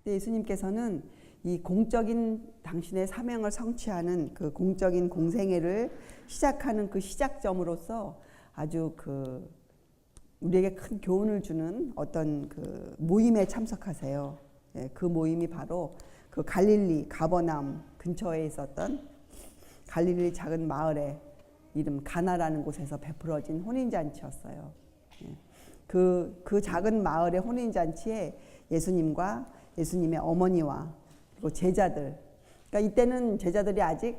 근데 예수님께서는 이 공적인 당신의 사명을 성취하는 그 공적인 공생애를 시작하는 그 시작점으로서 아주 그 우리에게 큰 교훈을 주는 어떤 그 모임에 참석하세요. 예, 그 모임이 바로 그 갈릴리 가버나움 근처에 있었던 갈릴리 작은 마을에 이름 가나라는 곳에서 베풀어진 혼인잔치였어요. 예, 그 작은 마을의 혼인잔치에 예수님과 예수님의 어머니와 그리고 제자들, 그러니까 이때는 제자들이 아직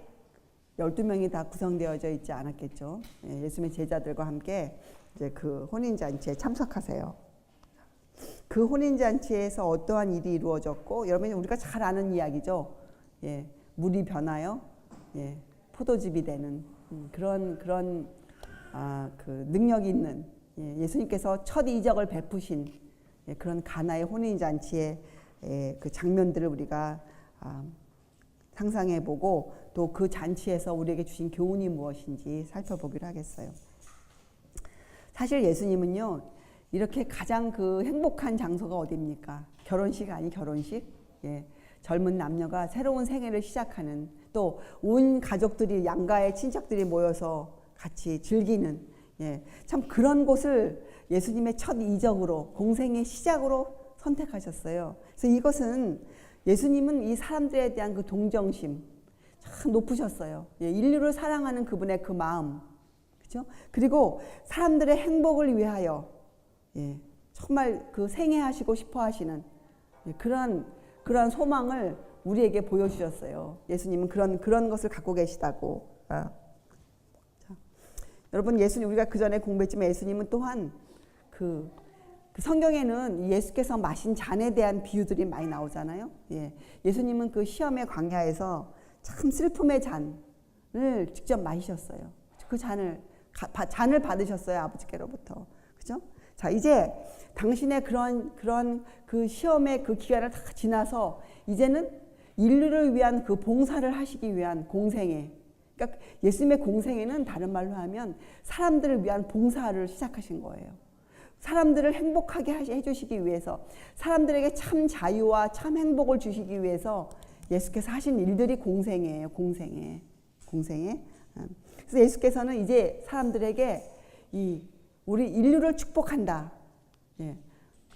12명이 다 구성되어져 있지 않았겠죠. 예, 예수님의 제자들과 함께 이제 그 혼인잔치에 참석하세요. 그 혼인잔치에서 어떠한 일이 이루어졌고, 여러분이 우리가 잘 아는 이야기죠. 예, 물이 변하여 예, 포도즙이 되는 그런 그 능력이 있는 예수님께서 첫 이적을 베푸신 그런 가나의 혼인잔치의 그 장면들을 우리가 상상해보고 또 그 잔치에서 우리에게 주신 교훈이 무엇인지 살펴보기로 하겠어요. 사실 예수님은요, 이렇게 가장 그 행복한 장소가 어디입니까? 결혼식 아니 결혼식? 예, 젊은 남녀가 새로운 생애를 시작하는, 또 온 가족들이 양가의 친척들이 모여서 같이 즐기는, 예, 참 그런 곳을 예수님의 첫 이적으로 공생의 시작으로 선택하셨어요. 그래서 이것은 예수님은 이 사람들에 대한 그 동정심 참 높으셨어요. 예, 인류를 사랑하는 그분의 그 마음, 그렇죠? 그리고 사람들의 행복을 위하여 예, 정말 그 생애하시고 싶어하시는 예, 그러한 소망을 우리에게 보여주셨어요. 예수님은 그런 것을 갖고 계시다고. 자, 여러분 우리가 그 전에 공부했지만 예수님은 또한 그 성경에는 예수께서 마신 잔에 대한 비유들이 많이 나오잖아요. 예, 예수님은 그 시험의 광야에서 참 슬픔의 잔을 직접 마시셨어요. 그 잔을 받으셨어요, 아버지께로부터. 그죠? 자, 이제 당신의 그런 그 시험의 그 기간을 다 지나서 이제는 인류를 위한 그 봉사를 하시기 위한 공생애. 그러니까 예수님의 공생애는 다른 말로 하면 사람들을 위한 봉사를 시작하신 거예요. 사람들을 행복하게 해주시기 위해서, 사람들에게 참 자유와 참 행복을 주시기 위해서 예수께서 하신 일들이 공생애예요. 공생애. 그래서 예수께서는 이제 사람들에게 우리 인류를 축복한다. 예.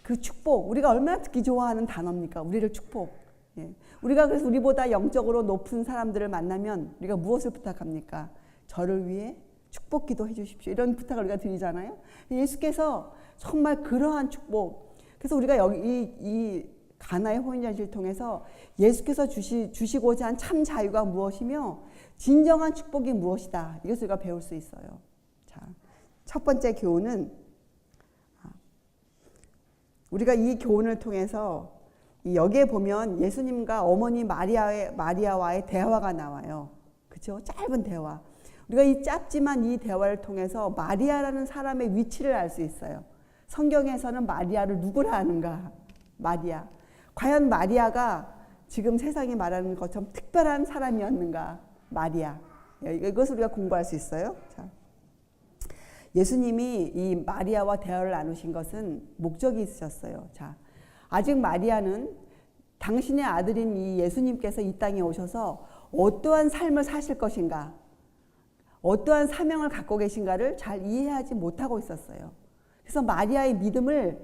그 축복, 우리가 얼마나 듣기 좋아하는 단어입니까? 우리를 축복. 예. 우리가 그래서 우리보다 영적으로 높은 사람들을 만나면 우리가 무엇을 부탁합니까? 저를 위해 축복 기도해 주십시오. 이런 부탁을 우리가 드리잖아요. 예수께서 정말 그러한 축복. 그래서 우리가 여기 이 가나의 혼인잔치를 통해서 예수께서 주시고자 한 참 자유가 무엇이며 진정한 축복이 무엇이다. 이것을 우리가 배울 수 있어요. 자, 첫 번째 교훈은 우리가 이 교훈을 통해서 여기에 보면 예수님과 어머니 마리아와의 대화가 나와요. 그렇죠? 짧은 대화. 우리가 이 짧지만 이 대화를 통해서 마리아라는 사람의 위치를 알 수 있어요. 성경에서는 마리아를 누구라 하는가? 마리아. 과연 마리아가 지금 세상이 말하는 것처럼 특별한 사람이었는가? 마리아. 이것을 우리가 공부할 수 있어요. 자, 예수님이 이 마리아와 대화를 나누신 것은 목적이 있으셨어요. 자, 아직 마리아는 당신의 아들인 이 예수님께서 이 땅에 오셔서 어떠한 삶을 사실 것인가, 어떠한 사명을 갖고 계신가를 잘 이해하지 못하고 있었어요. 그래서 마리아의 믿음을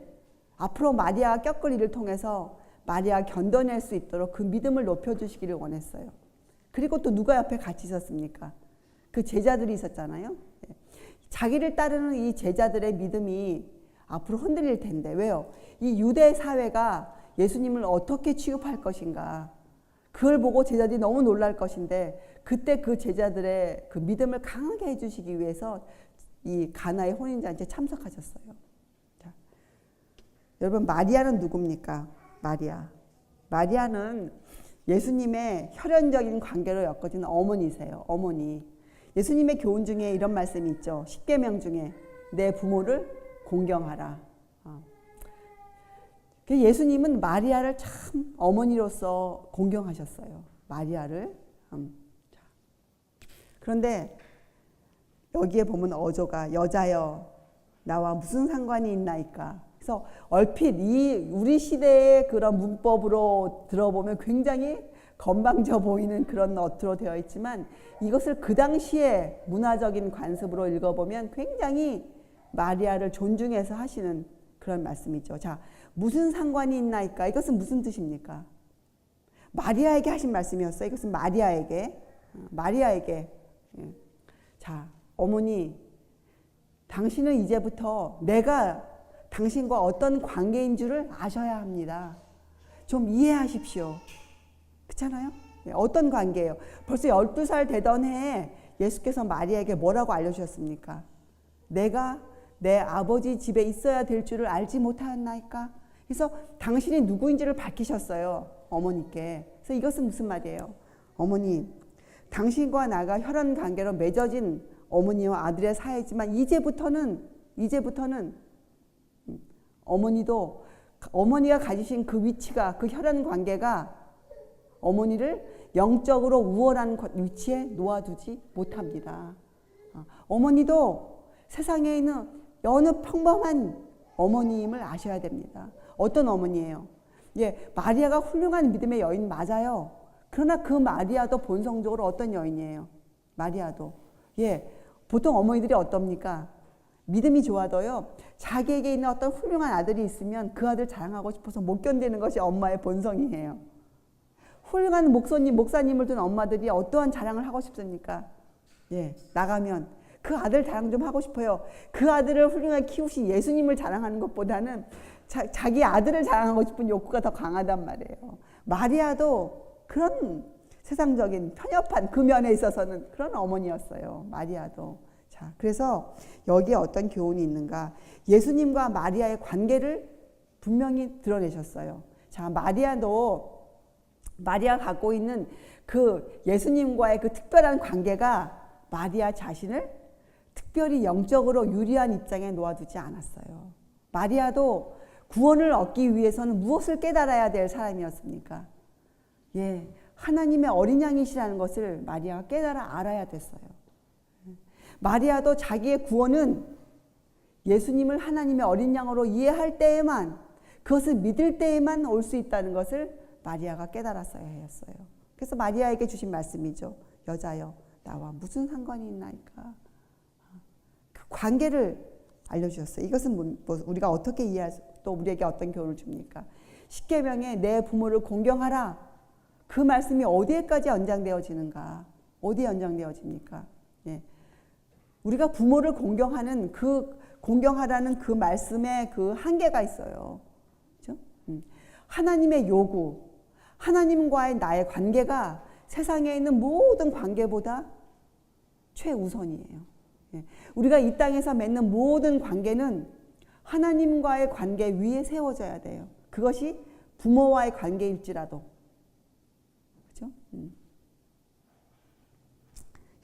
앞으로 마리아가 겪을 일을 통해서 마리아가 견뎌낼 수 있도록 그 믿음을 높여주시기를 원했어요. 그리고 또 누가 옆에 같이 있었습니까? 그 제자들이 있었잖아요. 자기를 따르는 이 제자들의 믿음이 앞으로 흔들릴 텐데, 왜요? 이 유대 사회가 예수님을 어떻게 취급할 것인가, 그걸 보고 제자들이 너무 놀랄 것인데, 그때 그 제자들의 그 믿음을 강하게 해주시기 위해서 이 가나의 혼인잔치에 참석하셨어요. 자, 여러분, 마리아는 누굽니까? 마리아는 예수님의 혈연적인 관계로 엮어진 어머니세요. 어머니. 예수님의 교훈 중에 이런 말씀이 있죠. 십계명 중에 내 부모를 공경하라. 예수님은 마리아를 참 어머니로서 공경하셨어요. 마리아를. 그런데 여기에 보면 어조가 여자여 나와 무슨 상관이 있나이까. 그래서 얼핏 우리 시대의 그런 문법으로 들어보면 굉장히 건방져 보이는 그런 어투로 되어 있지만 이것을 그 당시에 문화적인 관습으로 읽어보면 굉장히 마리아를 존중해서 하시는 그런 말씀이죠. 자, 무슨 상관이 있나이까? 이것은 무슨 뜻입니까? 마리아에게 하신 말씀이었어요. 이것은 마리아에게. 자, 어머니, 당신은 이제부터 내가 당신과 어떤 관계인 줄을 아셔야 합니다. 좀 이해하십시오. 그렇잖아요? 어떤 관계예요? 벌써 12살 되던 해에 예수께서 마리아에게 뭐라고 알려주셨습니까? 내가 내 아버지 집에 있어야 될 줄을 알지 못하였나이까? 그래서 당신이 누구인지를 밝히셨어요. 어머니께. 그래서 이것은 무슨 말이에요? 어머니, 당신과 나가 혈연 관계로 맺어진 어머니와 아들의 사이지만 이제부터는 어머니도 어머니가 가지신 그 위치가 그 혈연 관계가 어머니를 영적으로 우월한 위치에 놓아두지 못합니다. 어머니도 세상에 있는 어느 평범한 어머니임을 아셔야 됩니다. 어떤 어머니예요? 예, 마리아가 훌륭한 믿음의 여인 맞아요. 그러나 그 마리아도 본성적으로 어떤 여인이에요? 마리아도. 예, 보통 어머니들이 어떻습니까? 믿음이 좋아도요, 자기에게 있는 어떤 훌륭한 아들이 있으면 그 아들 자랑하고 싶어서 못 견디는 것이 엄마의 본성이에요. 훌륭한 목사님을 둔 엄마들이 어떠한 자랑을 하고 싶습니까? 예, 나가면 그 아들 자랑 좀 하고 싶어요. 그 아들을 훌륭하게 키우신 예수님을 자랑하는 것보다는 자기 아들을 자랑하고 싶은 욕구가 더 강하단 말이에요. 마리아도 그런 세상적인 편협한 그 면에 있어서는 그런 어머니였어요. 마리아도. 자, 그래서 여기에 어떤 교훈이 있는가? 예수님과 마리아의 관계를 분명히 드러내셨어요. 자, 마리아가 갖고 있는 그 예수님과의 그 특별한 관계가 마리아 자신을 특별히 영적으로 유리한 입장에 놓아두지 않았어요. 마리아도 구원을 얻기 위해서는 무엇을 깨달아야 될 사람이었습니까? 예, 하나님의 어린 양이시라는 것을 마리아가 깨달아 알아야 됐어요. 마리아도 자기의 구원은 예수님을 하나님의 어린 양으로 이해할 때에만, 그것을 믿을 때에만 올 수 있다는 것을 마리아가 깨달았어야 했어요. 그래서 마리아에게 주신 말씀이죠. 여자여, 나와 무슨 상관이 있나이까? 그 관계를 알려주셨어요. 이것은 우리가 어떻게 또 우리에게 어떤 교훈을 줍니까? 십계명에 내 부모를 공경하라. 그 말씀이 어디에까지 연장되어지는가? 어디에 연장되어집니까? 예. 우리가 부모를 공경하라는 그 말씀에 그 한계가 있어요. 그렇죠? 하나님의 요구, 하나님과의 나의 관계가 세상에 있는 모든 관계보다 최우선이에요. 예. 우리가 이 땅에서 맺는 모든 관계는 하나님과의 관계 위에 세워져야 돼요. 그것이 부모와의 관계일지라도. 그렇죠?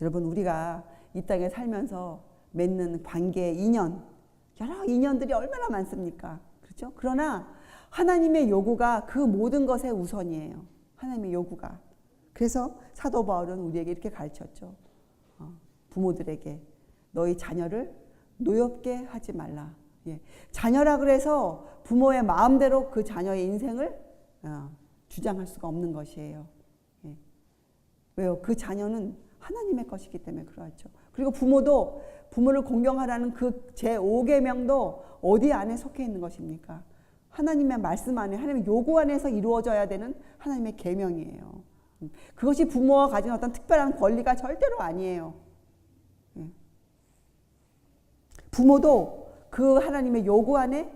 여러분, 우리가 이 땅에 살면서 맺는 관계, 인연, 여러 인연들이 얼마나 많습니까? 그렇죠? 그러나 하나님의 요구가 그 모든 것의 우선이에요. 하나님의 요구가. 그래서 사도 바울은 우리에게 이렇게 가르쳤죠. 부모들에게 너희 자녀를 노엽게 하지 말라. 예. 자녀라 그래서 부모의 마음대로 그 자녀의 인생을 주장할 수가 없는 것이에요. 예. 왜요? 그 자녀는 하나님의 것이기 때문에 그러하죠. 그리고 부모도 부모를 공경하라는 그 제5계명도 어디 안에 속해 있는 것입니까? 하나님의 말씀 안에, 하나님의 요구 안에서 이루어져야 되는 하나님의 계명이에요. 그것이 부모가 가진 어떤 특별한 권리가 절대로 아니에요. 부모도 그 하나님의 요구 안에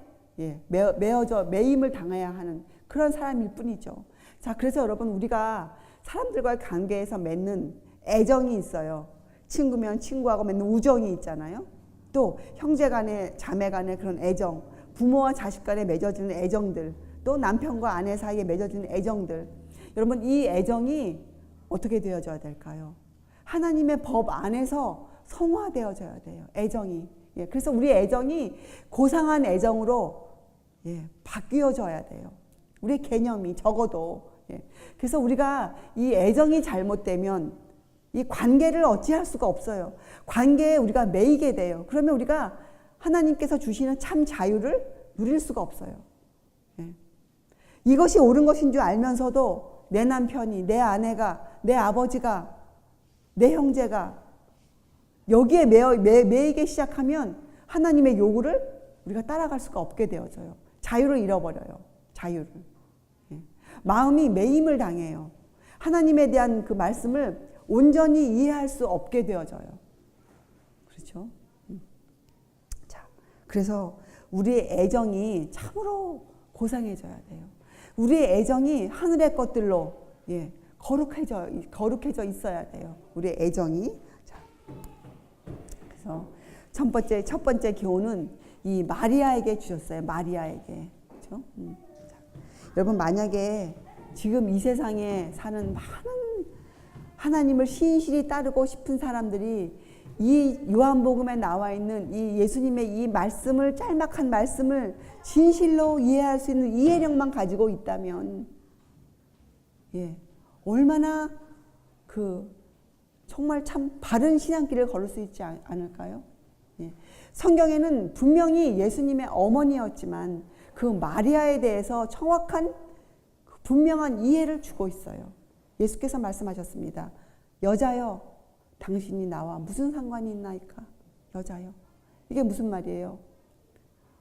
매임을 당해야 하는 그런 사람일 뿐이죠. 자, 그래서 여러분, 우리가 사람들과의 관계에서 맺는 애정이 있어요. 친구면 친구하고 맺는 우정이 있잖아요. 또 형제 간의, 자매 간의 그런 애정, 부모와 자식 간에 맺어지는 애정들, 또 남편과 아내 사이에 맺어지는 애정들. 여러분, 이 애정이 어떻게 되어져야 될까요? 하나님의 법 안에서 성화되어져야 돼요. 애정이. 예, 그래서 우리 애정이 고상한 애정으로 바뀌어져야 돼요. 우리의 개념이 적어도. 예. 그래서 우리가 이 애정이 잘못되면 이 관계를 어찌할 수가 없어요. 관계에 우리가 매이게 돼요. 그러면 우리가 하나님께서 주시는 참 자유를 누릴 수가 없어요. 예. 이것이 옳은 것인 줄 알면서도 내 남편이, 내 아내가, 내 아버지가, 내 형제가 여기에 매이기 시작하면 하나님의 요구를 우리가 따라갈 수가 없게 되어져요. 자유를 잃어버려요. 자유를. 예. 마음이 매임을 당해요. 하나님에 대한 그 말씀을 온전히 이해할 수 없게 되어져요. 그렇죠? 자, 그래서 우리의 애정이 참으로 고상해져야 돼요. 우리의 애정이 하늘의 것들로 거룩해져 있어야 돼요. 우리의 애정이. 자, 그래서 첫 번째 교훈은 이 마리아에게 주셨어요. 마리아에게. 그렇죠? 자, 여러분 만약에 지금 이 세상에 사는 많은 하나님을 신실히 따르고 싶은 사람들이 이 요한복음에 나와 있는 이 예수님의 이 말씀을, 짤막한 말씀을 진실로 이해할 수 있는 이해력만 가지고 있다면, 얼마나 정말 참 바른 신앙길을 걸을 수 있지 않을까요? 성경에는 분명히 예수님의 어머니였지만 그 마리아에 대해서 정확한 분명한 이해를 주고 있어요. 예수께서 말씀하셨습니다. 여자여, 당신이 나와 무슨 상관이 있나이까? 여자여. 이게 무슨 말이에요?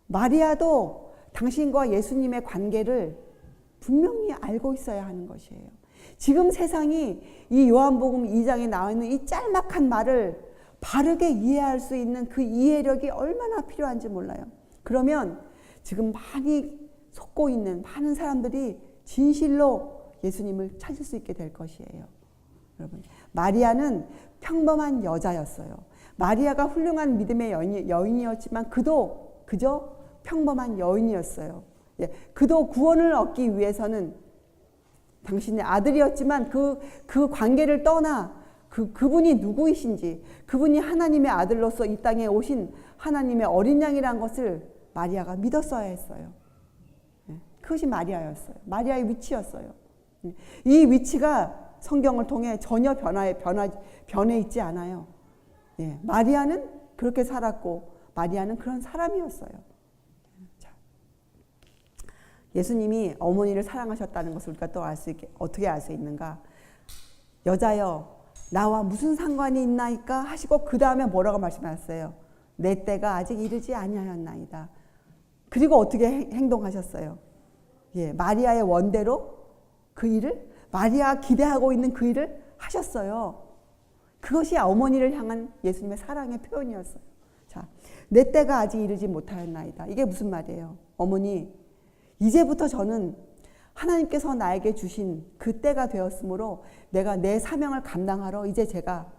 마리아도 당신과 예수님의 관계를 분명히 알고 있어야 하는 것이에요. 지금 세상이 이 요한복음 2장에 나와 있는 이 짤막한 말을 바르게 이해할 수 있는 그 이해력이 얼마나 필요한지 몰라요. 그러면 지금 많이 속고 있는 많은 사람들이 진실로 예수님을 찾을 수 있게 될 것이에요. 여러분, 마리아는 평범한 여자였어요. 마리아가 훌륭한 믿음의 여인이었지만 그도 그저 평범한 여인이었어요. 그도 구원을 얻기 위해서는 당신의 아들이었지만 그 관계를 떠나 그분이 누구이신지, 그분이 하나님의 아들로서 이 땅에 오신 하나님의 어린 양이라는 것을 마리아가 믿었어야 했어요. 그것이 마리아였어요. 마리아의 위치였어요. 이 위치가 성경을 통해 전혀 변해 있지 않아요. 마리아는 그렇게 살았고 마리아는 그런 사람이었어요. 자, 예수님이 어머니를 사랑하셨다는 것을 우리가 또 어떻게 알 수 있는가? 여자여, 나와 무슨 상관이 있나이까? 하시고 그 다음에 뭐라고 말씀하셨어요? 내 때가 아직 이르지 아니하였나이다. 그리고 어떻게 행동하셨어요? 마리아의 원대로 그 일을, 마리아가 기대하고 있는 그 일을 하셨어요. 그것이 어머니를 향한 예수님의 사랑의 표현이었어요. 자, 내 때가 아직 이르지 못하였나이다. 이게 무슨 말이에요? 어머니, 이제부터 저는 하나님께서 나에게 주신 그 때가 되었으므로 내가 내 사명을 감당하러 이제 제가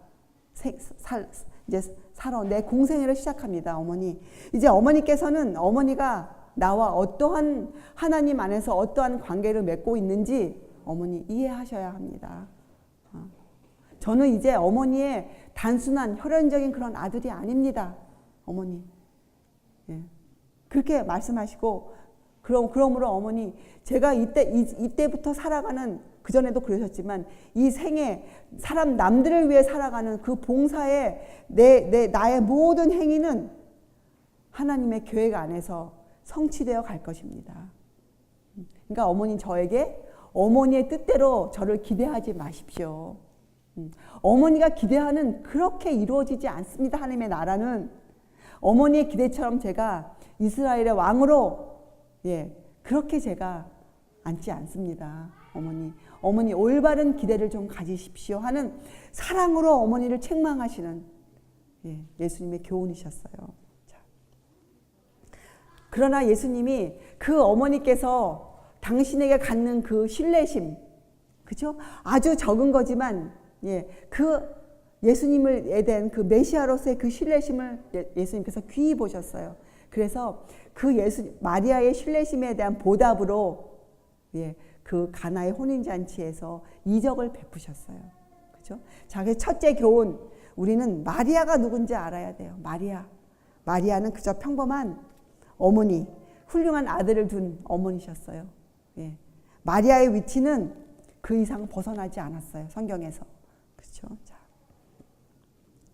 살아 내 공생애를 시작합니다. 어머니, 이제 어머니가 나와 어떠한 하나님 안에서 어떠한 관계를 맺고 있는지 어머니 이해하셔야 합니다. 저는 이제 어머니의 단순한 혈연적인 그런 아들이 아닙니다. 어머니. 그렇게 말씀하시고, 그러므로 어머니, 제가 이때부터 살아가는, 그전에도 그러셨지만 이 생에 남들을 위해 살아가는 그 봉사에 나의 모든 행위는 하나님의 계획 안에서 성취되어 갈 것입니다. 그러니까 어머니, 저에게 어머니의 뜻대로 저를 기대하지 마십시오. 어머니가 기대하는 그렇게 이루어지지 않습니다. 하나님의 나라는 어머니의 기대처럼 제가 이스라엘의 왕으로 그렇게 제가 앉지 않습니다. 어머니 올바른 기대를 좀 가지십시오 하는 사랑으로 어머니를 책망하시는 예수님의 교훈이셨어요. 자. 그러나 예수님이 그 어머니께서 당신에게 갖는 그 신뢰심, 그죠? 아주 적은 거지만 그 예수님에 대한 그 메시아로서의 그 신뢰심을 예수님께서 귀히 보셨어요. 그래서 그 마리아의 신뢰심에 대한 보답으로 그 가나의 혼인잔치에서 이적을 베푸셨어요. 그죠? 자, 그 첫째 교훈, 우리는 마리아가 누군지 알아야 돼요. 마리아는 그저 평범한 어머니, 훌륭한 아들을 둔 어머니셨어요. 마리아의 위치는 그 이상 벗어나지 않았어요. 성경에서. 그렇죠? 자,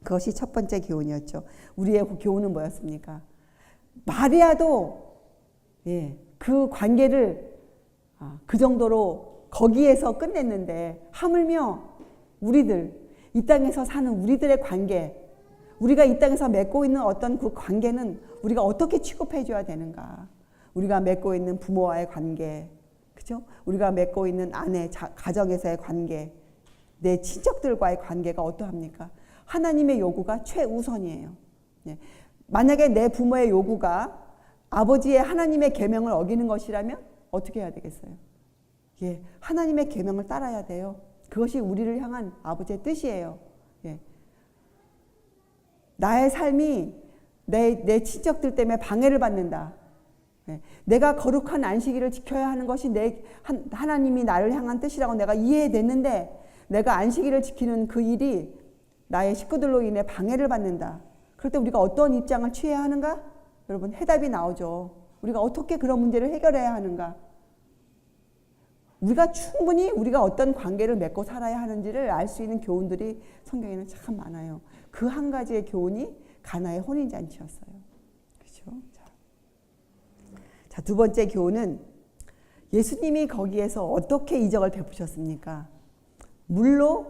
그것이 첫 번째 교훈이었죠. 우리의 교훈은 뭐였습니까? 마리아도 예, 그 관계를 그 정도로 거기에서 끝냈는데 하물며 우리들 이 땅에서 사는 우리들의 관계, 우리가 이 땅에서 맺고 있는 어떤 그 관계는 우리가 어떻게 취급해 줘야 되는가? 우리가 맺고 있는 부모와의 관계, 그죠? 우리가 맺고 있는 아내, 가정에서의 관계, 내 친척들과의 관계가 어떠합니까? 하나님의 요구가 최우선이에요. 예. 만약에 내 부모의 요구가 아버지의 하나님의 계명을 어기는 것이라면 어떻게 해야 되겠어요? 예, 하나님의 계명을 따라야 돼요. 그것이 우리를 향한 아버지의 뜻이에요. 예. 나의 삶이 내 친척들 때문에 방해를 받는다. 예. 내가 거룩한 안식일을 지켜야 하는 것이 하나님이 나를 향한 뜻이라고 내가 이해됐는데 내가 안식일을 지키는 그 일이 나의 식구들로 인해 방해를 받는다. 그럴 때 우리가 어떤 입장을 취해야 하는가? 여러분, 해답이 나오죠. 우리가 어떻게 그런 문제를 해결해야 하는가? 우리가 충분히 우리가 어떤 관계를 맺고 살아야 하는지를 알 수 있는 교훈들이 성경에는 참 많아요. 그 한 가지의 교훈이 가나의 혼인잔치였어요. 그렇죠? 자, 두 번째 교훈은 예수님이 거기에서 어떻게 이적을 베푸셨습니까? 물로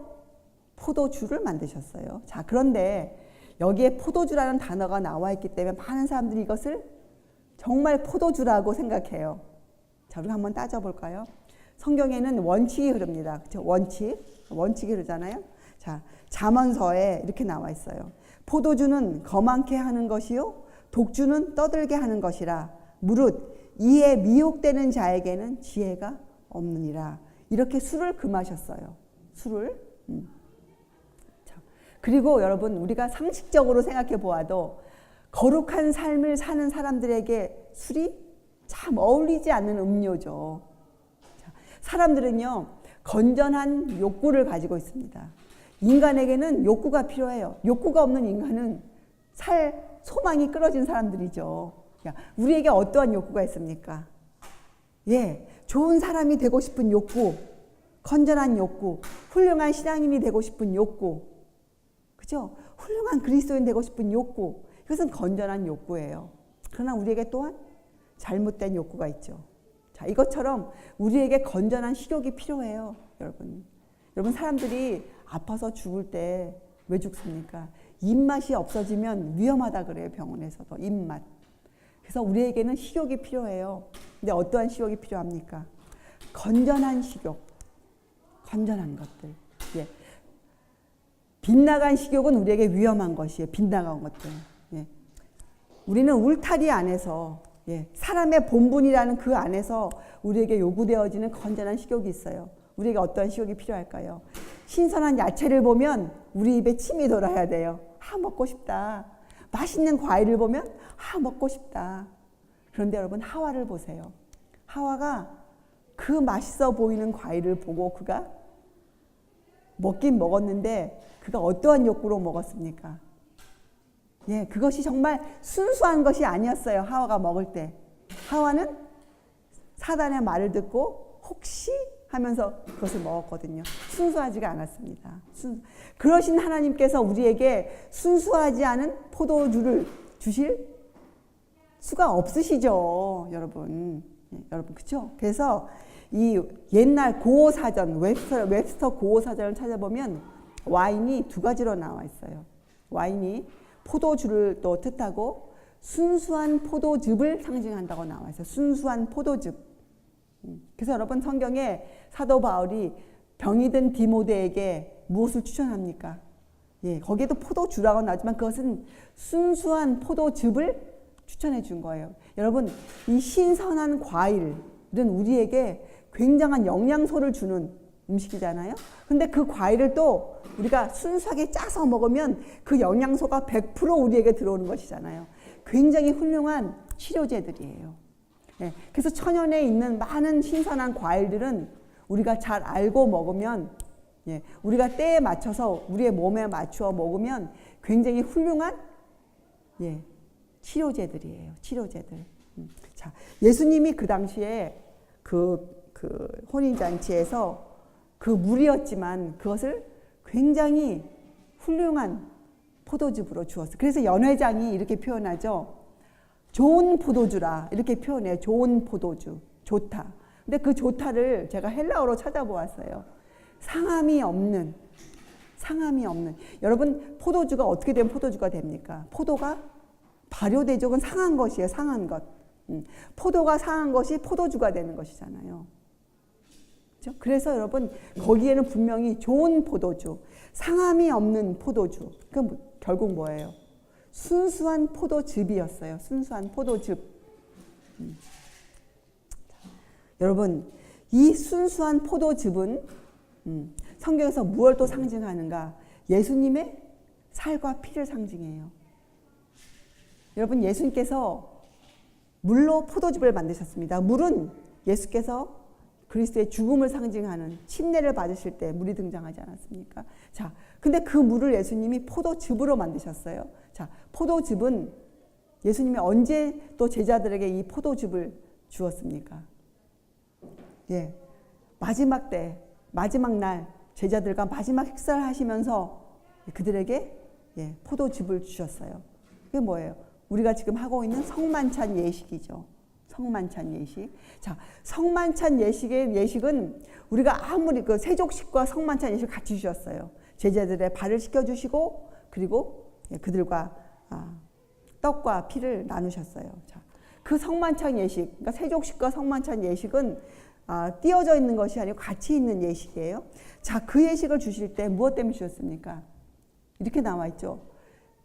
포도주를 만드셨어요. 자, 그런데 여기에 포도주라는 단어가 나와 있기 때문에 많은 사람들이 이것을 정말 포도주라고 생각해요. 자, 우리가 한번 따져볼까요? 성경에는 원칙이 흐릅니다. 그렇죠? 원칙이 흐르잖아요. 자, 잠언서에 이렇게 나와 있어요. 포도주는 거만케 하는 것이요 독주는 떠들게 하는 것이라. 무릇 이에 미혹되는 자에게는 지혜가 없느니라. 이렇게 술을 금하셨어요. 술을. 자, 그리고 여러분, 우리가 상식적으로 생각해 보아도 거룩한 삶을 사는 사람들에게 술이 참 어울리지 않는 음료죠. 자, 사람들은요, 건전한 욕구를 가지고 있습니다. 인간에게는 욕구가 필요해요. 욕구가 없는 인간은 살 소망이 끊어진 사람들이죠. 우리에게 어떠한 욕구가 있습니까? 예, 좋은 사람이 되고 싶은 욕구, 건전한 욕구, 훌륭한 신앙인이 되고 싶은 욕구, 그죠? 훌륭한 그리스도인 되고 싶은 욕구, 이것은 건전한 욕구예요. 그러나 우리에게 또한 잘못된 욕구가 있죠. 자, 이것처럼 우리에게 건전한 식욕이 필요해요, 여러분. 여러분, 사람들이 아파서 죽을 때 왜 죽습니까? 입맛이 없어지면 위험하다 그래요, 병원에서도. 입맛. 그래서 우리에게는 식욕이 필요해요. 근데 어떠한 식욕이 필요합니까? 건전한 식욕, 건전한 것들. 예. 빗나간 식욕은 우리에게 위험한 것이에요. 빗나간 것들. 예. 우리는 울타리 안에서, 예, 사람의 본분이라는 그 안에서 우리에게 요구되어지는 건전한 식욕이 있어요. 우리에게 어떠한 식욕이 필요할까요? 신선한 야채를 보면 우리 입에 침이 돌아야 돼요. 먹고 싶다. 맛있는 과일을 보면 먹고 싶다. 그런데 여러분, 하와를 보세요. 하와가 그 맛있어 보이는 과일을 보고 그가 먹긴 먹었는데 그가 어떠한 욕구로 먹었습니까? 예, 그것이 정말 순수한 것이 아니었어요. 하와가 먹을 때. 하와는 사단의 말을 듣고 혹시 하면서 그것을 먹었거든요. 순수하지가 않았습니다. 그러신 하나님께서 우리에게 순수하지 않은 포도주를 주실 수가 없으시죠, 여러분. 예, 여러분, 그렇죠? 그래서 이 옛날 고어사전, 웹스터 고어사전을 찾아보면 와인이 두 가지로 나와 있어요. 와인이 포도주를 또 뜻하고 순수한 포도즙을 상징한다고 나와 있어요. 순수한 포도즙. 그래서 여러분, 성경에 사도 바울이 병이 든 디모데에게 무엇을 추천합니까? 예, 거기에도 포도주라고 나오지만 그것은 순수한 포도즙을 추천해 준 거예요. 여러분, 이 신선한 과일은 우리에게 굉장한 영양소를 주는 음식이잖아요. 근데 그 과일을 또 우리가 순수하게 짜서 먹으면 그 영양소가 100% 우리에게 들어오는 것이잖아요. 굉장히 훌륭한 치료제들이에요. 예, 그래서 천연에 있는 많은 신선한 과일들은 우리가 잘 알고 먹으면, 예, 우리가 때에 맞춰서 우리의 몸에 맞추어 먹으면 굉장히 훌륭한, 예, 치료제들이에요. 치료제들. 자, 예수님이 그 당시에 그 혼인잔치에서 그 물이었지만 그것을 굉장히 훌륭한 포도즙으로 주었어요. 그래서 연회장이 이렇게 표현하죠. 좋은 포도주라 이렇게 표현해요. 좋은 포도주, 좋다. 근데 그 좋다를 제가 헬라어로 찾아보았어요. 상함이 없는. 여러분 포도주가 어떻게 되면 포도주가 됩니까? 포도가 발효되죠. 그건 상한 것이에요. 상한 것. 포도가 상한 것이 포도주가 되는 것이잖아요. 그렇죠? 그래서 여러분 거기에는 분명히 좋은 포도주, 상함이 없는 포도주. 그럼 결국 뭐예요? 순수한 포도즙이었어요. 순수한 포도즙. 여러분 이 순수한 포도즙은 성경에서 무엇을 또 상징하는가? 예수님의 살과 피를 상징해요. 여러분 예수님께서 물로 포도즙을 만드셨습니다. 물은 예수께서 그리스도의 죽음을 상징하는 침례를 받으실 때 물이 등장하지 않았습니까? 자, 근데 그 물을 예수님이 포도즙으로 만드셨어요. 자, 포도즙은 예수님이 언제 또 제자들에게 이 포도즙을 주었습니까? 예, 마지막 때, 마지막 날 제자들과 마지막 식사를 하시면서 그들에게 포도즙을 주셨어요. 그게 뭐예요? 우리가 지금 하고 있는 성만찬 예식이죠. 성만찬 예식. 자, 성만찬 예식은 우리가 아무리 그 세족식과 성만찬 예식을 같이 주셨어요. 제자들의 발을 씻겨주시고 그리고 그들과 떡과 피를 나누셨어요. 자, 그 성만찬 예식, 그러니까 세족식과 성만찬 예식은 띄어져 있는 것이 아니고 같이 있는 예식이에요. 자, 그 예식을 주실 때 무엇 때문에 주셨습니까? 이렇게 나와 있죠.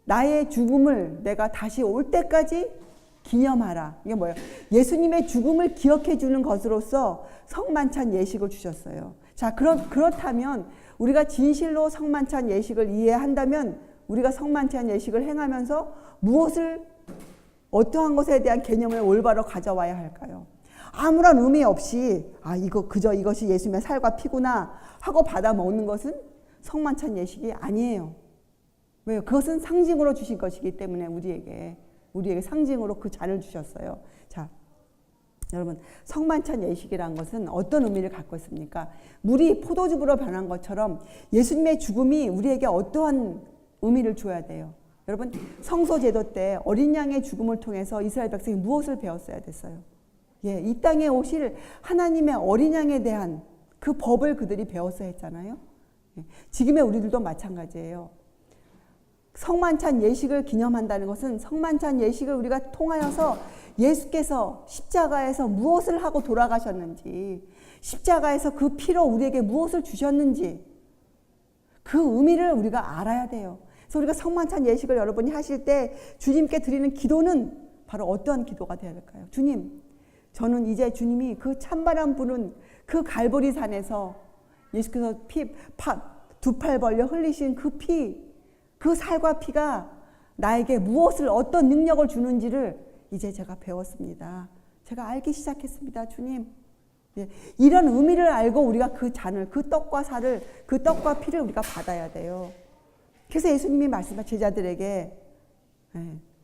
나의 죽음을 내가 다시 올 때까지 기념하라. 이게 뭐예요? 예수님의 죽음을 기억해 주는 것으로서 성만찬 예식을 주셨어요. 자, 그렇다면 우리가 진실로 성만찬 예식을 이해한다면 우리가 성만찬 예식을 행하면서 무엇을 어떠한 것에 대한 개념을 올바로 가져와야 할까요? 아무런 의미 없이 이것이 예수님의 살과 피구나 하고 받아 먹는 것은 성만찬 예식이 아니에요. 왜요? 그것은 상징으로 주신 것이기 때문에 우리에게 상징으로 그 잔을 주셨어요. 자, 여러분 성만찬 예식이라는 것은 어떤 의미를 갖고 있습니까? 물이 포도즙으로 변한 것처럼 예수님의 죽음이 우리에게 어떠한 의미를 줘야 돼요? 여러분 성소제도 때 어린 양의 죽음을 통해서 이스라엘 백성이 무엇을 배웠어야 됐어요? 이 땅에 오실 하나님의 어린 양에 대한 그 법을 그들이 배웠어야 했잖아요. 지금의 우리들도 마찬가지예요. 성만찬 예식을 기념한다는 것은 성만찬 예식을 우리가 통하여서 예수께서 십자가에서 무엇을 하고 돌아가셨는지, 십자가에서 그 피로 우리에게 무엇을 주셨는지 그 의미를 우리가 알아야 돼요. 그래서 우리가 성만찬 예식을 여러분이 하실 때 주님께 드리는 기도는 바로 어떠한 기도가 되어야 될까요? 주님, 저는 이제 주님이 그 찬바람 부는 그 갈보리 산에서 예수께서 두 팔 벌려 흘리신 그 피, 그 살과 피가 나에게 무엇을 어떤 능력을 주는지를 이제 제가 배웠습니다. 제가 알기 시작했습니다. 주님. 이런 의미를 알고 우리가 그 잔을, 그 떡과 살을, 그 떡과 피를 우리가 받아야 돼요. 그래서 예수님이 말씀하신 제자들에게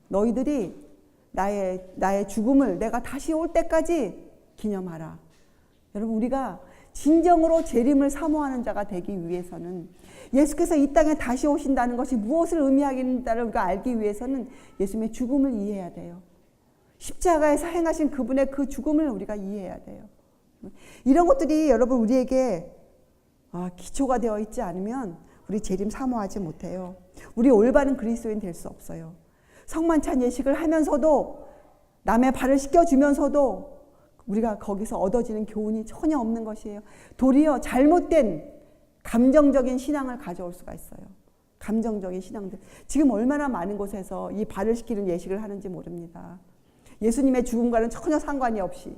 너희들이 나의 죽음을 내가 다시 올 때까지 기념하라. 여러분 우리가 진정으로 재림을 사모하는 자가 되기 위해서는 예수께서 이 땅에 다시 오신다는 것이 무엇을 의미하겠는가를 우리가 알기 위해서는 예수님의 죽음을 이해해야 돼요. 십자가에서 행하신 그분의 그 죽음을 우리가 이해해야 돼요. 이런 것들이 여러분 우리에게 기초가 되어 있지 않으면 우리 재림 사모하지 못해요. 우리 올바른 그리스도인 될 수 없어요. 성만찬 예식을 하면서도 남의 발을 씻겨주면서도 우리가 거기서 얻어지는 교훈이 전혀 없는 것이에요. 도리어 잘못된 감정적인 신앙을 가져올 수가 있어요. 감정적인 신앙들. 지금 얼마나 많은 곳에서 이 발을 씻기는 예식을 하는지 모릅니다. 예수님의 죽음과는 전혀 상관이 없이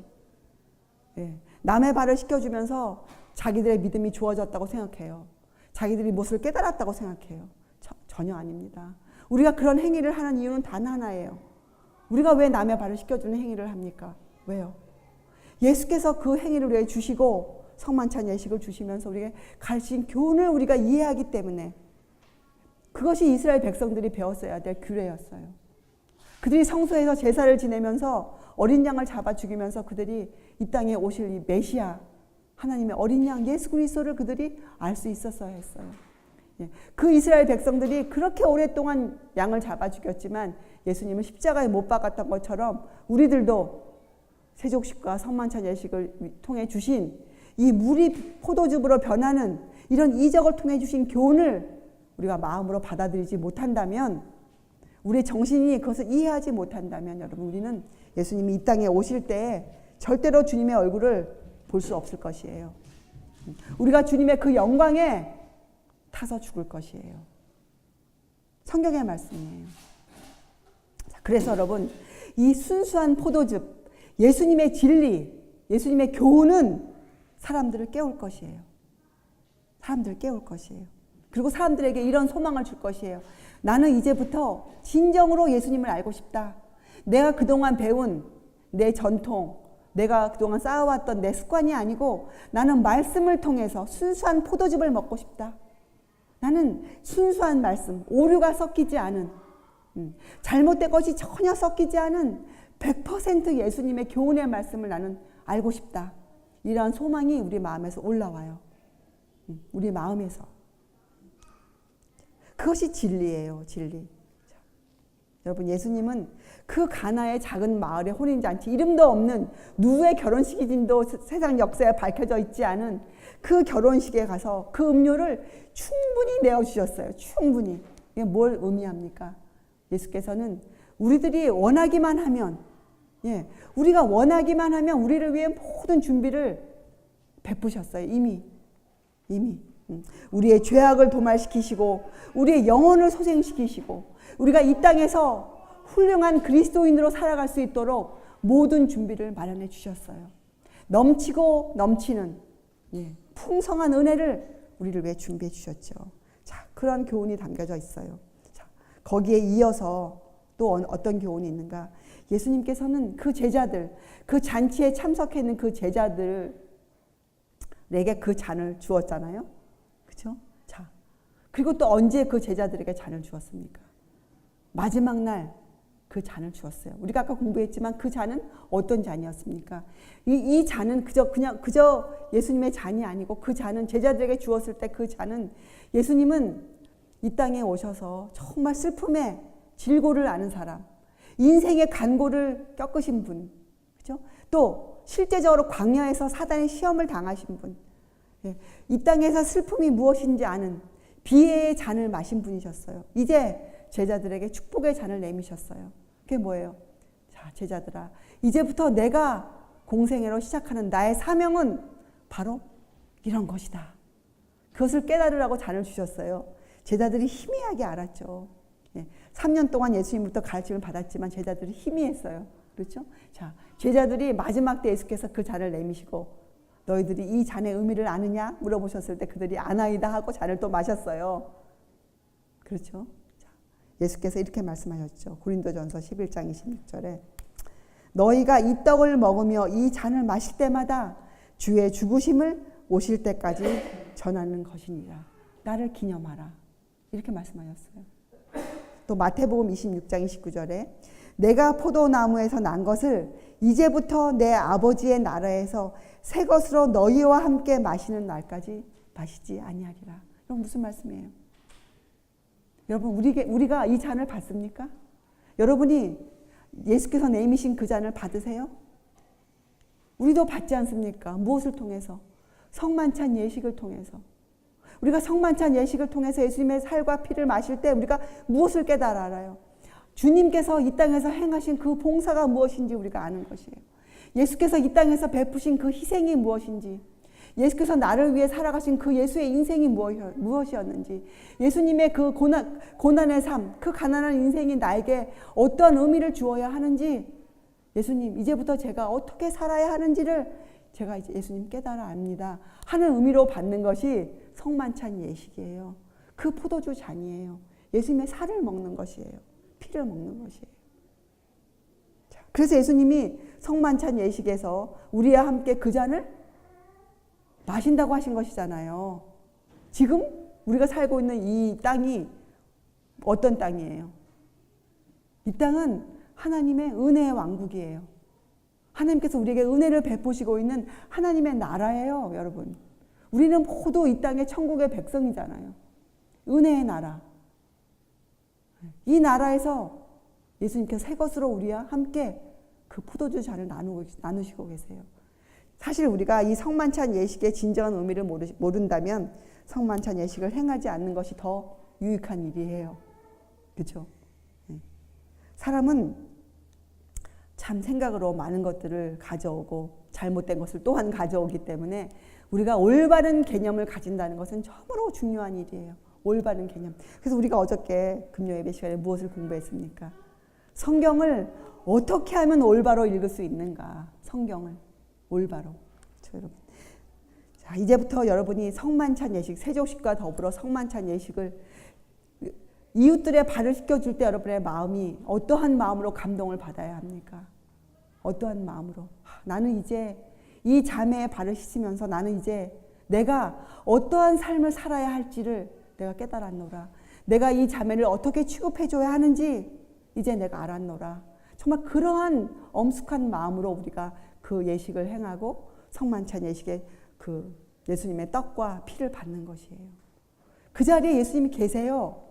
남의 발을 씻겨주면서 자기들의 믿음이 좋아졌다고 생각해요. 자기들이 무엇을 깨달았다고 생각해요. 전혀 아닙니다. 우리가 그런 행위를 하는 이유는 단 하나예요. 우리가 왜 남의 발을 씻겨주는 행위를 합니까? 왜요? 예수께서 그 행위를 우리에게 주시고 성만찬 예식을 주시면서 우리에게 가르친 교훈을 우리가 이해하기 때문에 그것이 이스라엘 백성들이 배웠어야 될 규례였어요. 그들이 성소에서 제사를 지내면서 어린 양을 잡아 죽이면서 그들이 이 땅에 오실 이 메시아 하나님의 어린 양 예수 그리스도를 그들이 알 수 있었어야 했어요. 그 이스라엘 백성들이 그렇게 오랫동안 양을 잡아 죽였지만 예수님을 십자가에 못 박았던 것처럼 우리들도 세족식과 성만찬 예식을 통해 주신 이 물이 포도즙으로 변하는 이런 이적을 통해 주신 교훈을 우리가 마음으로 받아들이지 못한다면, 우리의 정신이 그것을 이해하지 못한다면 여러분, 우리는 예수님이 이 땅에 오실 때 절대로 주님의 얼굴을 볼 수 없을 것이에요. 우리가 주님의 그 영광에 타서 죽을 것이에요. 성경의 말씀이에요. 그래서 여러분, 이 순수한 포도즙, 예수님의 진리, 예수님의 교훈은 사람들을 깨울 것이에요. 사람들을 깨울 것이에요. 그리고 사람들에게 이런 소망을 줄 것이에요. 나는 이제부터 진정으로 예수님을 알고 싶다. 내가 그동안 배운 내 전통, 내가 그동안 쌓아왔던 내 습관이 아니고 나는 말씀을 통해서 순수한 포도즙을 먹고 싶다. 나는 순수한 말씀, 오류가 섞이지 않은, 잘못된 것이 전혀 섞이지 않은 100% 예수님의 교훈의 말씀을 나는 알고 싶다. 이러한 소망이 우리 마음에서 올라와요. 우리 마음에서. 그것이 진리예요, 진리. 자, 여러분, 예수님은 그 가나의 작은 마을의 혼인잔치, 이름도 없는 누구의 결혼식인지도 세상 역사에 밝혀져 있지 않은 그 결혼식에 가서 그 음료를 충분히 내어주셨어요. 충분히. 이게 뭘 의미합니까? 예수께서는 우리들이 원하기만 하면, 우리가 원하기만 하면 우리를 위해 모든 준비를 베푸셨어요. 이미. 우리의 죄악을 도말시키시고 우리의 영혼을 소생시키시고 우리가 이 땅에서 훌륭한 그리스도인으로 살아갈 수 있도록 모든 준비를 마련해 주셨어요. 넘치고 넘치는 풍성한 은혜를 우리를 위해 준비해 주셨죠. 자, 그런 교훈이 담겨져 있어요. 자, 거기에 이어서 또 어떤 교훈이 있는가? 예수님께서는 그 제자들, 그 잔치에 참석해 있는 그 제자들에게 그 잔을 주었잖아요. 그렇죠? 자, 그리고 또 언제 그 제자들에게 잔을 주었습니까? 마지막 날 그 잔을 주었어요. 우리가 아까 공부했지만 그 잔은 어떤 잔이었습니까? 이 잔은 그저 예수님의 잔이 아니고 그 잔은 제자들에게 주었을 때 그 잔은 예수님은 이 땅에 오셔서 정말 슬픔의 질고를 아는 사람, 인생의 간고를 겪으신 분, 그렇죠? 또 실제적으로 광야에서 사단의 시험을 당하신 분, 이 땅에서 슬픔이 무엇인지 아는 비애의 잔을 마신 분이셨어요. 이제 제자들에게 축복의 잔을 내미셨어요. 그게 뭐예요? 자, 제자들아, 이제부터 내가 공생애로 시작하는 나의 사명은 바로 이런 것이다. 그것을 깨달으라고 잔을 주셨어요. 제자들이 희미하게 알았죠. 3년 동안 예수님부터 가르침을 받았지만 제자들이 희미했어요. 그렇죠? 자, 제자들이 마지막 때 예수께서 그 잔을 내미시고 너희들이 이 잔의 의미를 아느냐? 물어보셨을 때 그들이 아나이다 하고 잔을 또 마셨어요. 그렇죠? 자, 예수께서 이렇게 말씀하셨죠. 고린도전서 11장 26절에 너희가 이 떡을 먹으며 이 잔을 마실 때마다 주의 죽으심을 오실 때까지 전하는 것이니라. 나를 기념하라. 이렇게 말씀하셨어요. 또 마태복음 26장 29절에 내가 포도나무에서 난 것을 이제부터 내 아버지의 나라에서 새 것으로 너희와 함께 마시는 날까지 마시지 아니하리라. 이건 무슨 말씀이에요? 여러분, 우리가 이 잔을 받습니까? 여러분이 예수께서 내미신 그 잔을 받으세요? 우리도 받지 않습니까? 무엇을 통해서? 성만찬 예식을 통해서. 우리가 성만찬 예식을 통해서 예수님의 살과 피를 마실 때 우리가 무엇을 깨달아 알아요? 주님께서 이 땅에서 행하신 그 봉사가 무엇인지 우리가 아는 것이에요. 예수께서 이 땅에서 베푸신 그 희생이 무엇인지, 예수께서 나를 위해 살아가신 그 예수의 인생이 무엇이었는지, 예수님의 그 고난의 삶, 그 가난한 인생이 나에게 어떠한 의미를 주어야 하는지, 예수님 이제부터 제가 어떻게 살아야 하는지를 제가 이제 예수님 깨달아 압니다 하는 의미로 받는 것이 성만찬 예식이에요. 그 포도주 잔이에요. 예수님의 살을 먹는 것이에요. 피를 먹는 것이에요. 자, 그래서 예수님이 성만찬 예식에서 우리와 함께 그 잔을 마신다고 하신 것이잖아요. 지금 우리가 살고 있는 이 땅이 어떤 땅이에요? 이 땅은 하나님의 은혜의 왕국이에요. 하나님께서 우리에게 은혜를 베푸시고 있는 하나님의 나라예요, 여러분. 우리는 모두 이 땅의 천국의 백성이잖아요. 은혜의 나라. 이 나라에서 예수님께서 새 것으로 우리와 함께 그 포도주 잔을 나누시고 계세요. 사실 우리가 이 성만찬 예식의 진정한 의미를 모른다면 성만찬 예식을 행하지 않는 것이 더 유익한 일이에요. 그렇죠? 사람은 참 생각으로 많은 것들을 가져오고 잘못된 것을 또한 가져오기 때문에 우리가 올바른 개념을 가진다는 것은 참으로 중요한 일이에요. 올바른 개념. 그래서 우리가 어저께 금요 예배 시간에 무엇을 공부했습니까? 성경을 어떻게 하면 올바로 읽을 수 있는가? 성경을 올바로. 여러분. 자, 이제부터 여러분이 성만찬 예식, 세족식과 더불어 성만찬 예식을 이웃들의 발을 씻겨줄 때 여러분의 마음이 어떠한 마음으로 감동을 받아야 합니까? 어떠한 마음으로? 나는 이제 이 자매의 발을 씻으면서 나는 이제 내가 어떠한 삶을 살아야 할지를 내가 깨달았노라. 내가 이 자매를 어떻게 취급해줘야 하는지 이제 내가 알았노라. 정말 그러한 엄숙한 마음으로 우리가 그 예식을 행하고 성만찬 예식에 그 예수님의 떡과 피를 받는 것이에요. 그 자리에 예수님이 계세요.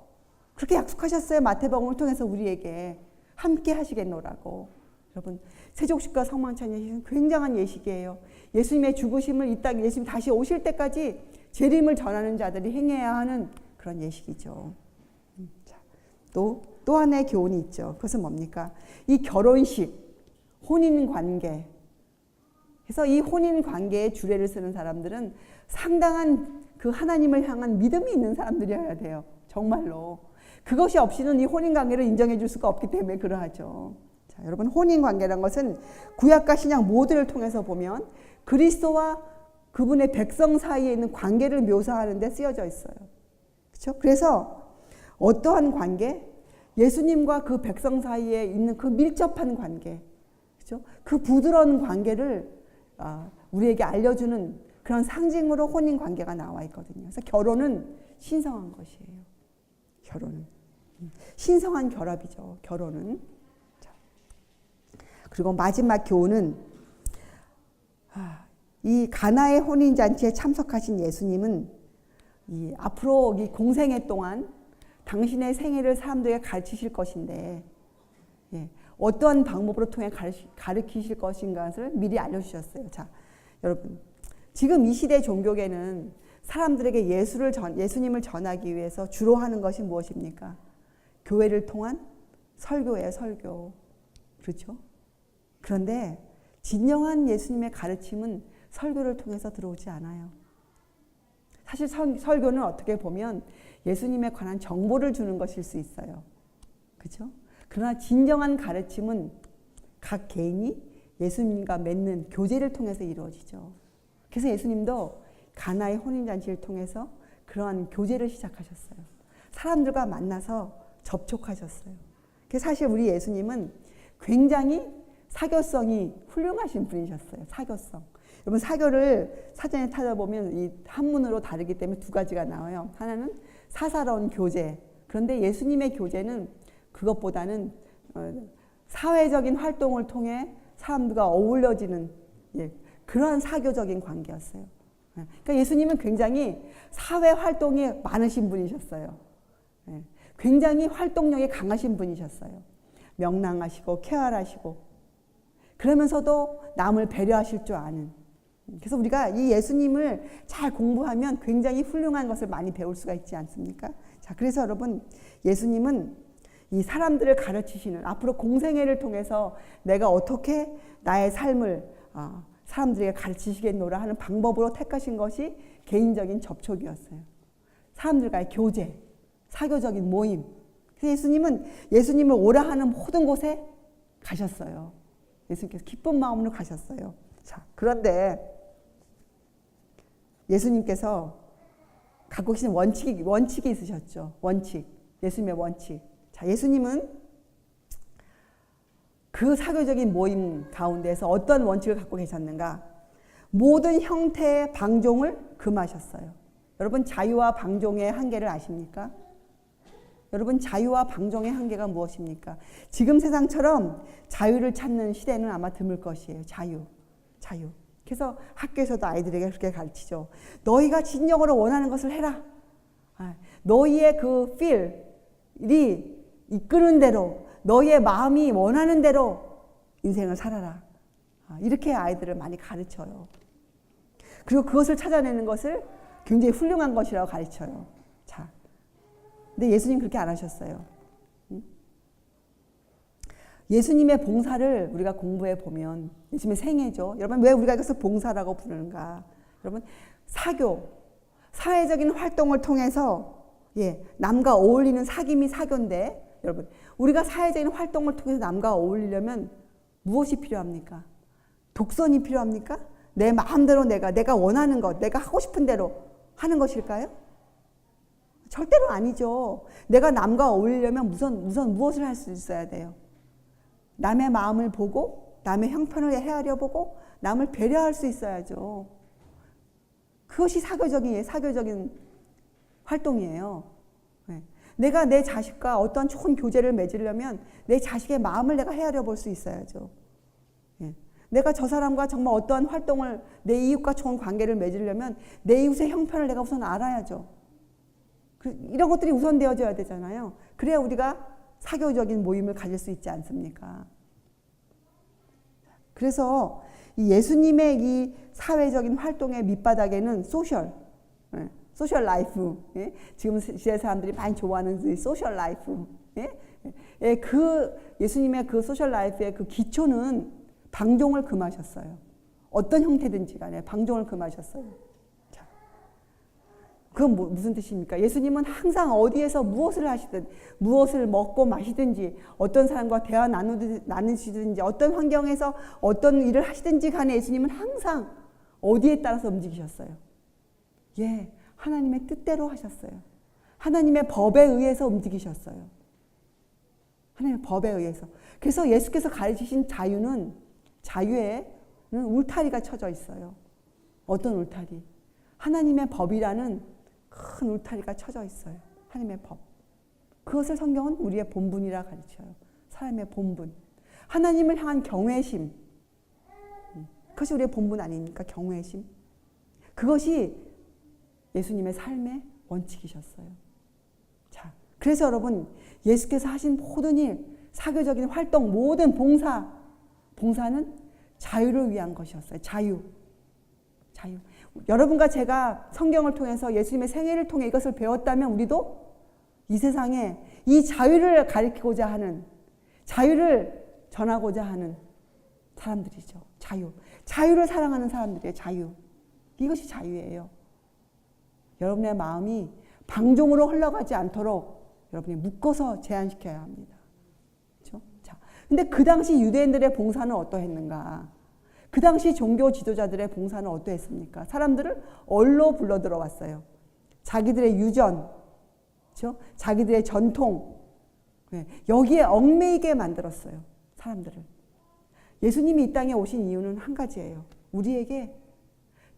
그렇게 약속하셨어요. 마태복음을 통해서 우리에게 함께 하시겠노라고. 여러분, 세족식과 성만찬 예식은 굉장한 예식이에요. 예수님의 죽으심을 이 땅에 예수님 다시 오실 때까지 재림을 전하는 자들이 행해야 하는 그런 예식이죠. 자, 또 하나의 교훈이 있죠. 그것은 뭡니까? 이 결혼식, 혼인관계. 그래서 이 혼인관계에 주례를 쓰는 사람들은 상당한 그 하나님을 향한 믿음이 있는 사람들이어야 돼요. 정말로. 그것이 없이는 이 혼인관계를 인정해 줄 수가 없기 때문에 그러하죠. 자, 여러분, 혼인관계란 것은 구약과 신약 모두를 통해서 보면 그리스도와 그분의 백성 사이에 있는 관계를 묘사하는 데 쓰여져 있어요. 그렇죠? 그래서 어떠한 관계? 예수님과 그 백성 사이에 있는 그 밀접한 관계, 그렇죠? 그 부드러운 관계를 우리에게 알려주는 그런 상징으로 혼인 관계가 나와 있거든요. 그래서 결혼은 신성한 것이에요. 결혼은 신성한 결합이죠. 결혼은. 그리고 마지막 교훈은 이 가나의 혼인 잔치에 참석하신 예수님은 앞으로 이 공생애 동안 당신의 생애를 사람들에게 가르치실 것인데 어떠한 방법으로 통해 가르치실 것인가를 미리 알려주셨어요. 자, 여러분, 지금 이 시대 종교계는 사람들에게 예수님을 전하기 위해서 주로 하는 것이 무엇입니까? 교회를 통한 설교예요, 설교. 그렇죠? 그런데 진정한 예수님의 가르침은 설교를 통해서 들어오지 않아요. 사실 설교는 어떻게 보면 예수님에 관한 정보를 주는 것일 수 있어요. 그렇죠? 그러나 진정한 가르침은 각 개인이 예수님과 맺는 교제를 통해서 이루어지죠. 그래서 예수님도 가나의 혼인잔치를 통해서 그러한 교제를 시작하셨어요. 사람들과 만나서 접촉하셨어요. 그래서 사실 우리 예수님은 굉장히 사교성이 훌륭하신 분이셨어요. 사교성. 여러분, 사교를 사전에 찾아보면 이 한문으로 다르기 때문에 두 가지가 나와요. 하나는 사사로운 교제. 그런데 예수님의 교제는 그것보다는 사회적인 활동을 통해 사람들과 어울려지는 그러한 사교적인 관계였어요. 그러니까 예수님은 굉장히 사회 활동이 많으신 분이셨어요. 굉장히 활동력이 강하신 분이셨어요. 명랑하시고 쾌활하시고 그러면서도 남을 배려하실 줄 아는. 그래서 우리가 이 예수님을 잘 공부하면 굉장히 훌륭한 것을 많이 배울 수가 있지 않습니까? 자, 그래서 여러분, 예수님은 이 사람들을 가르치시는, 앞으로 공생애를 통해서 내가 어떻게 나의 삶을 사람들에게 가르치시겠노라 하는 방법으로 택하신 것이 개인적인 접촉이었어요. 사람들과의 교제, 사교적인 모임. 그래서 예수님은 예수님을 오라 하는 모든 곳에 가셨어요. 예수님께서 기쁜 마음으로 가셨어요. 자, 그런데 예수님께서 갖고 계신 원칙이 있으셨죠. 원칙. 예수님의 원칙. 자, 예수님은 그 사교적인 모임 가운데서 어떤 원칙을 갖고 계셨는가? 모든 형태의 방종을 금하셨어요. 여러분, 자유와 방종의 한계를 아십니까? 여러분, 자유와 방종의 한계가 무엇입니까? 지금 세상처럼 자유를 찾는 시대는 아마 드물 것이에요. 자유. 그래서 학교에서도 아이들에게 그렇게 가르치죠. 너희가 진정으로 원하는 것을 해라. 너희의 그 feel이 이끄는 대로, 너의 마음이 원하는 대로 인생을 살아라. 이렇게 아이들을 많이 가르쳐요. 그리고 그것을 찾아내는 것을 굉장히 훌륭한 것이라고 가르쳐요. 자, 근데 예수님 그렇게 안 하셨어요. 예수님의 봉사를 우리가 공부해 보면, 예수님의 생애죠. 여러분, 왜 우리가 이것을 봉사라고 부르는가? 여러분, 사교, 사회적인 활동을 통해서 남과 어울리는 사귐이 사교인데, 여러분, 우리가 사회적인 활동을 통해서 남과 어울리려면 무엇이 필요합니까? 독선이 필요합니까? 내 마음대로 내가 원하는 것, 내가 하고 싶은 대로 하는 것일까요? 절대로 아니죠. 내가 남과 어울리려면 우선 무엇을 할 수 있어야 돼요? 남의 마음을 보고, 남의 형편을 헤아려 보고, 남을 배려할 수 있어야죠. 그것이 사교적인 활동이에요. 내가 내 자식과 어떤 좋은 교제를 맺으려면 내 자식의 마음을 내가 헤아려 볼 수 있어야죠. 내가 저 사람과 정말 어떠한 활동을, 내 이웃과 좋은 관계를 맺으려면 내 이웃의 형편을 내가 우선 알아야죠. 이런 것들이 우선되어져야 되잖아요. 그래야 우리가 사교적인 모임을 가질 수 있지 않습니까? 그래서 이 예수님의 이 사회적인 활동의 밑바닥에는 소셜 라이프, 지금 시대 사람들이 많이 좋아하는 이 소셜 라이프, 그 예수님의 그 소셜 라이프의 그 기초는 방종을 금하셨어요. 어떤 형태든지 간에 방종을 금하셨어요. 그건 무슨 뜻입니까? 예수님은 항상 어디에서 무엇을 하시든, 무엇을 먹고 마시든지, 어떤 사람과 대화 나누시든지, 어떤 환경에서 어떤 일을 하시든지 간에 예수님은 항상 어디에 따라서 움직이셨어요. 하나님의 뜻대로 하셨어요. 하나님의 법에 의해서 움직이셨어요. 하나님의 법에 의해서. 그래서 예수께서 가르치신 자유에는 울타리가 쳐져 있어요. 어떤 울타리? 하나님의 법이라는 큰 울타리가 쳐져 있어요. 하나님의 법. 그것을 성경은 우리의 본분이라 가르쳐요. 사람의 본분. 하나님을 향한 경외심. 그것이 우리의 본분 아닙니까? 경외심. 그것이 예수님의 삶의 원칙이셨어요. 자, 그래서 여러분, 예수께서 하신 모든 일, 사교적인 활동, 모든 봉사는 자유를 위한 것이었어요. 자유. 여러분과 제가 성경을 통해서 예수님의 생애를 통해 이것을 배웠다면 우리도 이 세상에 이 자유를 가리키고자 하는, 자유를 전하고자 하는 사람들이죠. 자유를 사랑하는 사람들이에요. 자유. 이것이 자유예요. 여러분의 마음이 방종으로 흘러가지 않도록 여러분이 묶어서 제한시켜야 합니다. 그렇죠? 자, 근데 그 당시 유대인들의 봉사는 어떠했는가? 그 당시 종교 지도자들의 봉사는 어떠했습니까? 사람들을 얼로 불러 들어왔어요. 자기들의 유전, 그렇죠? 자기들의 전통, 여기에 얽매이게 만들었어요. 사람들을. 예수님이 이 땅에 오신 이유는 한 가지예요. 우리에게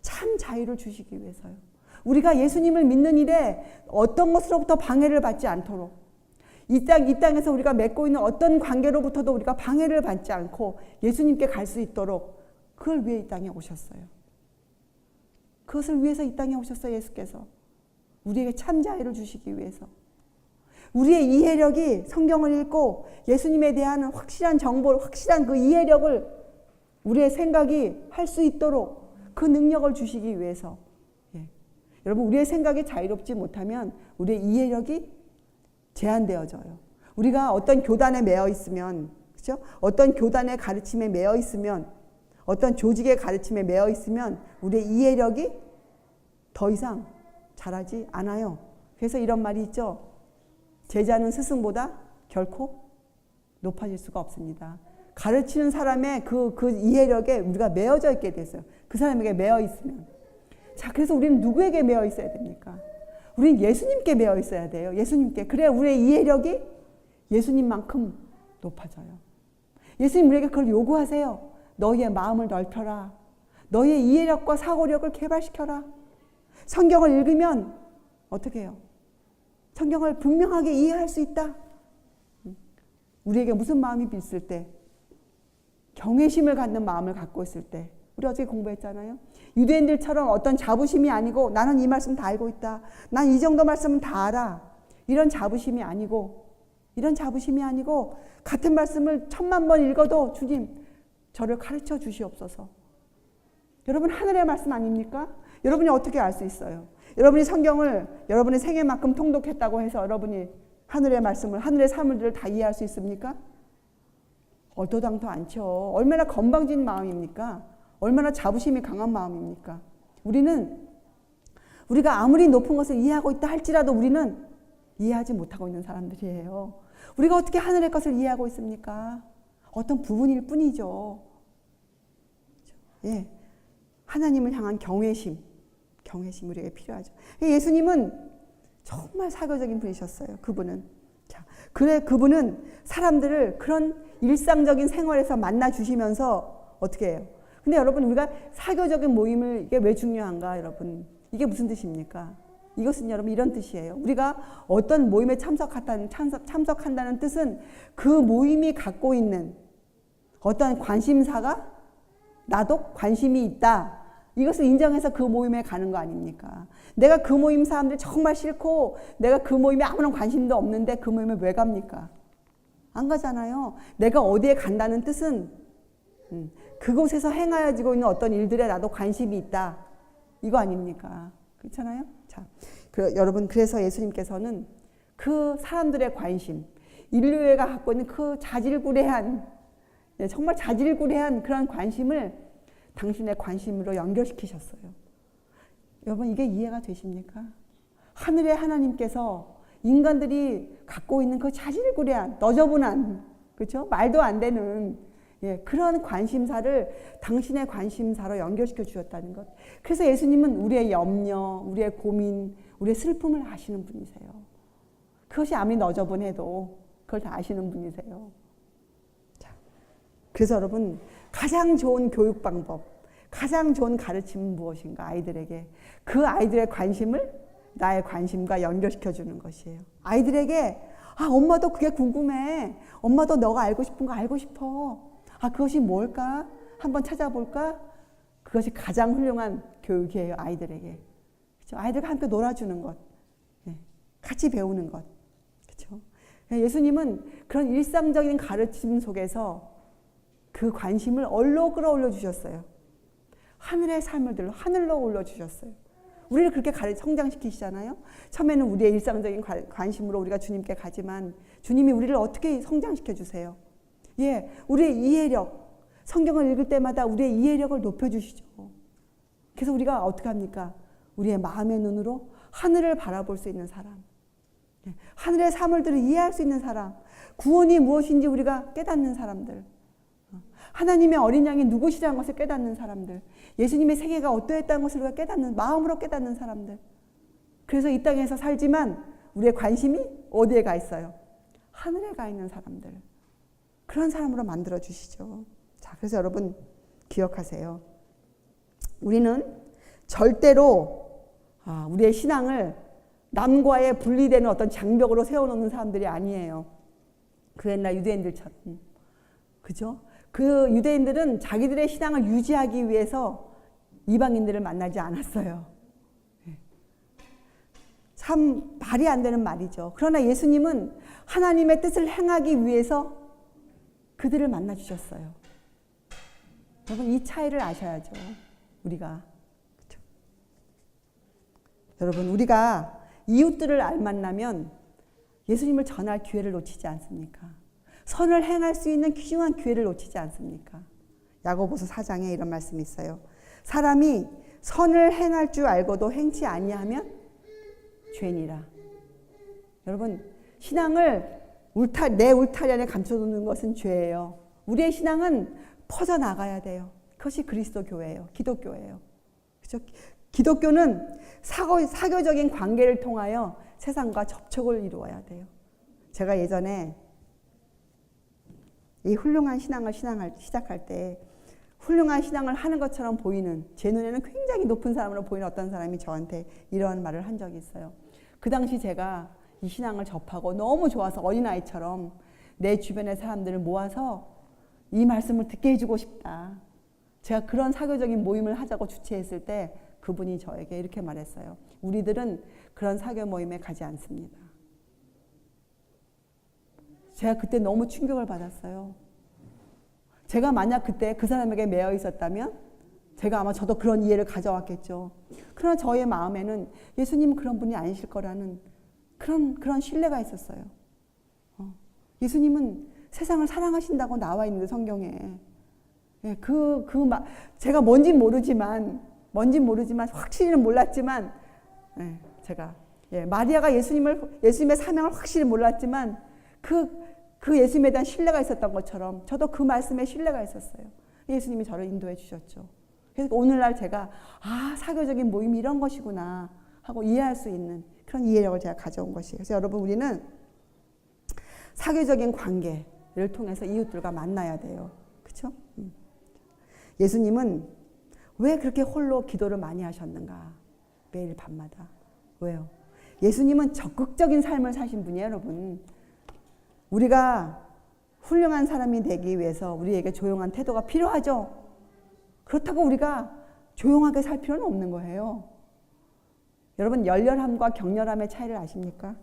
참 자유를 주시기 위해서요. 우리가 예수님을 믿는 일에 어떤 것으로부터 방해를 받지 않도록, 이 땅에서 우리가 맺고 있는 어떤 관계로부터도 우리가 방해를 받지 않고 예수님께 갈 수 있도록, 그걸 위해 이 땅에 오셨어요. 그것을 위해서 이 땅에 오셨어요. 예수께서. 우리에게 참 자유를 주시기 위해서. 우리의 이해력이 성경을 읽고 예수님에 대한 확실한 정보를, 확실한 그 이해력을 우리의 생각이 할 수 있도록 그 능력을 주시기 위해서. 여러분, 우리의 생각이 자유롭지 못하면 우리의 이해력이 제한되어져요. 우리가 어떤 교단에 매여 있으면, 그렇죠? 어떤 교단의 가르침에 매여 있으면, 어떤 조직의 가르침에 매여 있으면 우리의 이해력이 더 이상 자라지 않아요. 그래서 이런 말이 있죠. 제자는 스승보다 결코 높아질 수가 없습니다. 가르치는 사람의 그 이해력에 우리가 매여져 있게 됐어요. 그 사람에게 매여 있으면. 자, 그래서 우리는 누구에게 매여 있어야 됩니까? 우리는 예수님께 매여 있어야 돼요. 예수님께. 그래야 우리의 이해력이 예수님만큼 높아져요. 예수님 우리에게 그걸 요구하세요. 너희의 마음을 넓혀라. 너희의 이해력과 사고력을 개발시켜라. 성경을 읽으면 어떻게 해요? 성경을 분명하게 이해할 수 있다. 우리에게 무슨 마음이 있을 때? 경외심을 갖는 마음을 갖고 있을 때. 우리 어제 공부했잖아요. 유대인들처럼 어떤 자부심이 아니고 나는 이 말씀 다 알고 있다. 난 이 정도 말씀은 다 알아. 이런 자부심이 아니고 이런 자부심이 아니고 같은 말씀을 1000만 번 읽어도 주님 저를 가르쳐 주시옵소서. 여러분 하늘의 말씀 아닙니까? 여러분이 어떻게 알 수 있어요? 여러분이 성경을 여러분의 생애만큼 통독했다고 해서 여러분이 하늘의 말씀을 하늘의 사물들을 다 이해할 수 있습니까? 얼토당토 않죠. 얼마나 건방진 마음입니까? 얼마나 자부심이 강한 마음입니까? 우리가 아무리 높은 것을 이해하고 있다 할지라도 우리는 이해하지 못하고 있는 사람들이에요. 우리가 어떻게 하늘의 것을 이해하고 있습니까? 어떤 부분일 뿐이죠. 예, 하나님을 향한 경외심 우리에게 필요하죠. 예수님은 정말 사교적인 분이셨어요. 그분은. 자, 그분은 사람들을 그런 일상적인 생활에서 만나 주시면서 어떻게 해요? 근데 여러분 우리가 사교적인 모임을 이게 왜 중요한가 여러분? 이게 무슨 뜻입니까? 이것은 여러분 이런 뜻이에요. 우리가 어떤 모임에 참석한다는 뜻은 그 모임이 갖고 있는 어떤 관심사가 나도 관심이 있다. 이것을 인정해서 그 모임에 가는 거 아닙니까? 내가 그 모임 사람들이 정말 싫고 내가 그 모임에 아무런 관심도 없는데 그 모임에 왜 갑니까? 안 가잖아요. 내가 어디에 간다는 뜻은 그곳에서 행하여지고 있는 어떤 일들에 나도 관심이 있다. 이거 아닙니까? 그렇잖아요? 자, 여러분 그래서 예수님께서는 그 사람들의 관심, 인류애가 갖고 있는 그 자질구레한 정말 자질구레한 그런 관심을 당신의 관심으로 연결시키셨어요. 여러분 이게 이해가 되십니까? 하늘의 하나님께서 인간들이 갖고 있는 그 자질구레한 너저분한 그렇죠? 말도 안 되는 그런 관심사를 당신의 관심사로 연결시켜 주셨다는 것. 그래서 예수님은 우리의 염려, 우리의 고민, 우리의 슬픔을 아시는 분이세요. 그것이 아무리 너저분해도 그걸 다 아시는 분이세요. 자, 그래서 여러분 가장 좋은 교육 방법, 가장 좋은 가르침은 무엇인가? 아이들에게 그 아이들의 관심을 나의 관심과 연결시켜 주는 것이에요. 아이들에게 엄마도 그게 궁금해. 엄마도 너가 알고 싶은 거 알고 싶어. 그것이 뭘까? 한번 찾아볼까? 그것이 가장 훌륭한 교육이에요. 아이들에게. 그렇죠? 아이들과 함께 놀아주는 것, 같이 배우는 것, 그렇죠? 예수님은 그런 일상적인 가르침 속에서 그 관심을 얼로 끌어올려 주셨어요. 하늘의 삶을 하늘로 올려주셨어요. 우리를 그렇게 성장시키시잖아요. 처음에는 우리의 일상적인 관심으로 우리가 주님께 가지만 주님이 우리를 어떻게 성장시켜 주세요? 우리의 이해력, 성경을 읽을 때마다 우리의 이해력을 높여주시죠. 그래서 우리가 어떻게 합니까? 우리의 마음의 눈으로 하늘을 바라볼 수 있는 사람, 하늘의 사물들을 이해할 수 있는 사람, 구원이 무엇인지 우리가 깨닫는 사람들, 하나님의 어린 양이 누구시라는 것을 깨닫는 사람들, 예수님의 세계가 어떠했다는 것을 우리가 깨닫는, 마음으로 깨닫는 사람들. 그래서 이 땅에서 살지만 우리의 관심이 어디에 가 있어요? 하늘에 가 있는 사람들. 그런 사람으로 만들어 주시죠. 자, 그래서 여러분 기억하세요. 우리는 절대로 우리의 신앙을 남과의 분리되는 어떤 장벽으로 세워놓는 사람들이 아니에요. 그 옛날 유대인들처럼. 그죠? 그 유대인들은 자기들의 신앙을 유지하기 위해서 이방인들을 만나지 않았어요. 참 말이 안 되는 말이죠. 그러나 예수님은 하나님의 뜻을 행하기 위해서 그들을 만나 주셨어요. 여러분 이 차이를 아셔야죠. 우리가. 그렇죠? 여러분 우리가 이웃들을 만나면 예수님을 전할 기회를 놓치지 않습니까? 선을 행할 수 있는 귀중한 기회를 놓치지 않습니까? 야고보서 4장에 이런 말씀이 있어요. 사람이 선을 행할 줄 알고도 행치 아니하면 죄니라. 여러분 신앙을 내 울타리 안에 감춰두는 것은 죄예요. 우리의 신앙은 퍼져나가야 돼요. 그것이 그리스도 교회예요. 기독교예요. 그렇죠? 기독교는 사교적인 관계를 통하여 세상과 접촉을 이루어야 돼요. 제가 예전에 이 훌륭한 신앙을 시작할 때 훌륭한 신앙을 하는 것처럼 보이는, 제 눈에는 굉장히 높은 사람으로 보이는 어떤 사람이 저한테 이러한 말을 한 적이 있어요. 그 당시 제가 이 신앙을 접하고 너무 좋아서 어린아이처럼 내 주변의 사람들을 모아서 이 말씀을 듣게 해주고 싶다. 제가 그런 사교적인 모임을 하자고 주최했을 때 그분이 저에게 이렇게 말했어요. 우리들은 그런 사교 모임에 가지 않습니다. 제가 그때 너무 충격을 받았어요. 제가 만약 그때 그 사람에게 매여 있었다면 제가 아마 저도 그런 이해를 가져왔겠죠. 그러나 저의 마음에는 예수님은 그런 분이 아니실 거라는 그런 신뢰가 있었어요. 예수님은 세상을 사랑하신다고 나와 있는데 성경에 예, 제가 뭔진 모르지만 확실히는 몰랐지만 예, 제가 마리아가 예수님의 사명을 확실히 몰랐지만 그 예수님에 대한 신뢰가 있었던 것처럼 저도 그 말씀에 신뢰가 있었어요. 예수님이 저를 인도해 주셨죠. 그래서 오늘날 제가 사교적인 모임이 이런 것이구나 하고 이해할 수 있는 그런 이해력을 제가 가져온 것이에요. 그래서 여러분 우리는 사교적인 관계를 통해서 이웃들과 만나야 돼요. 그렇죠? 예수님은 왜 그렇게 홀로 기도를 많이 하셨는가? 매일 밤마다. 왜요? 예수님은 적극적인 삶을 사신 분이에요, 여러분. 우리가 훌륭한 사람이 되기 위해서 우리에게 조용한 태도가 필요하죠. 그렇다고 우리가 조용하게 살 필요는 없는 거예요. 여러분 열렬함과 격렬함의 차이를 아십니까?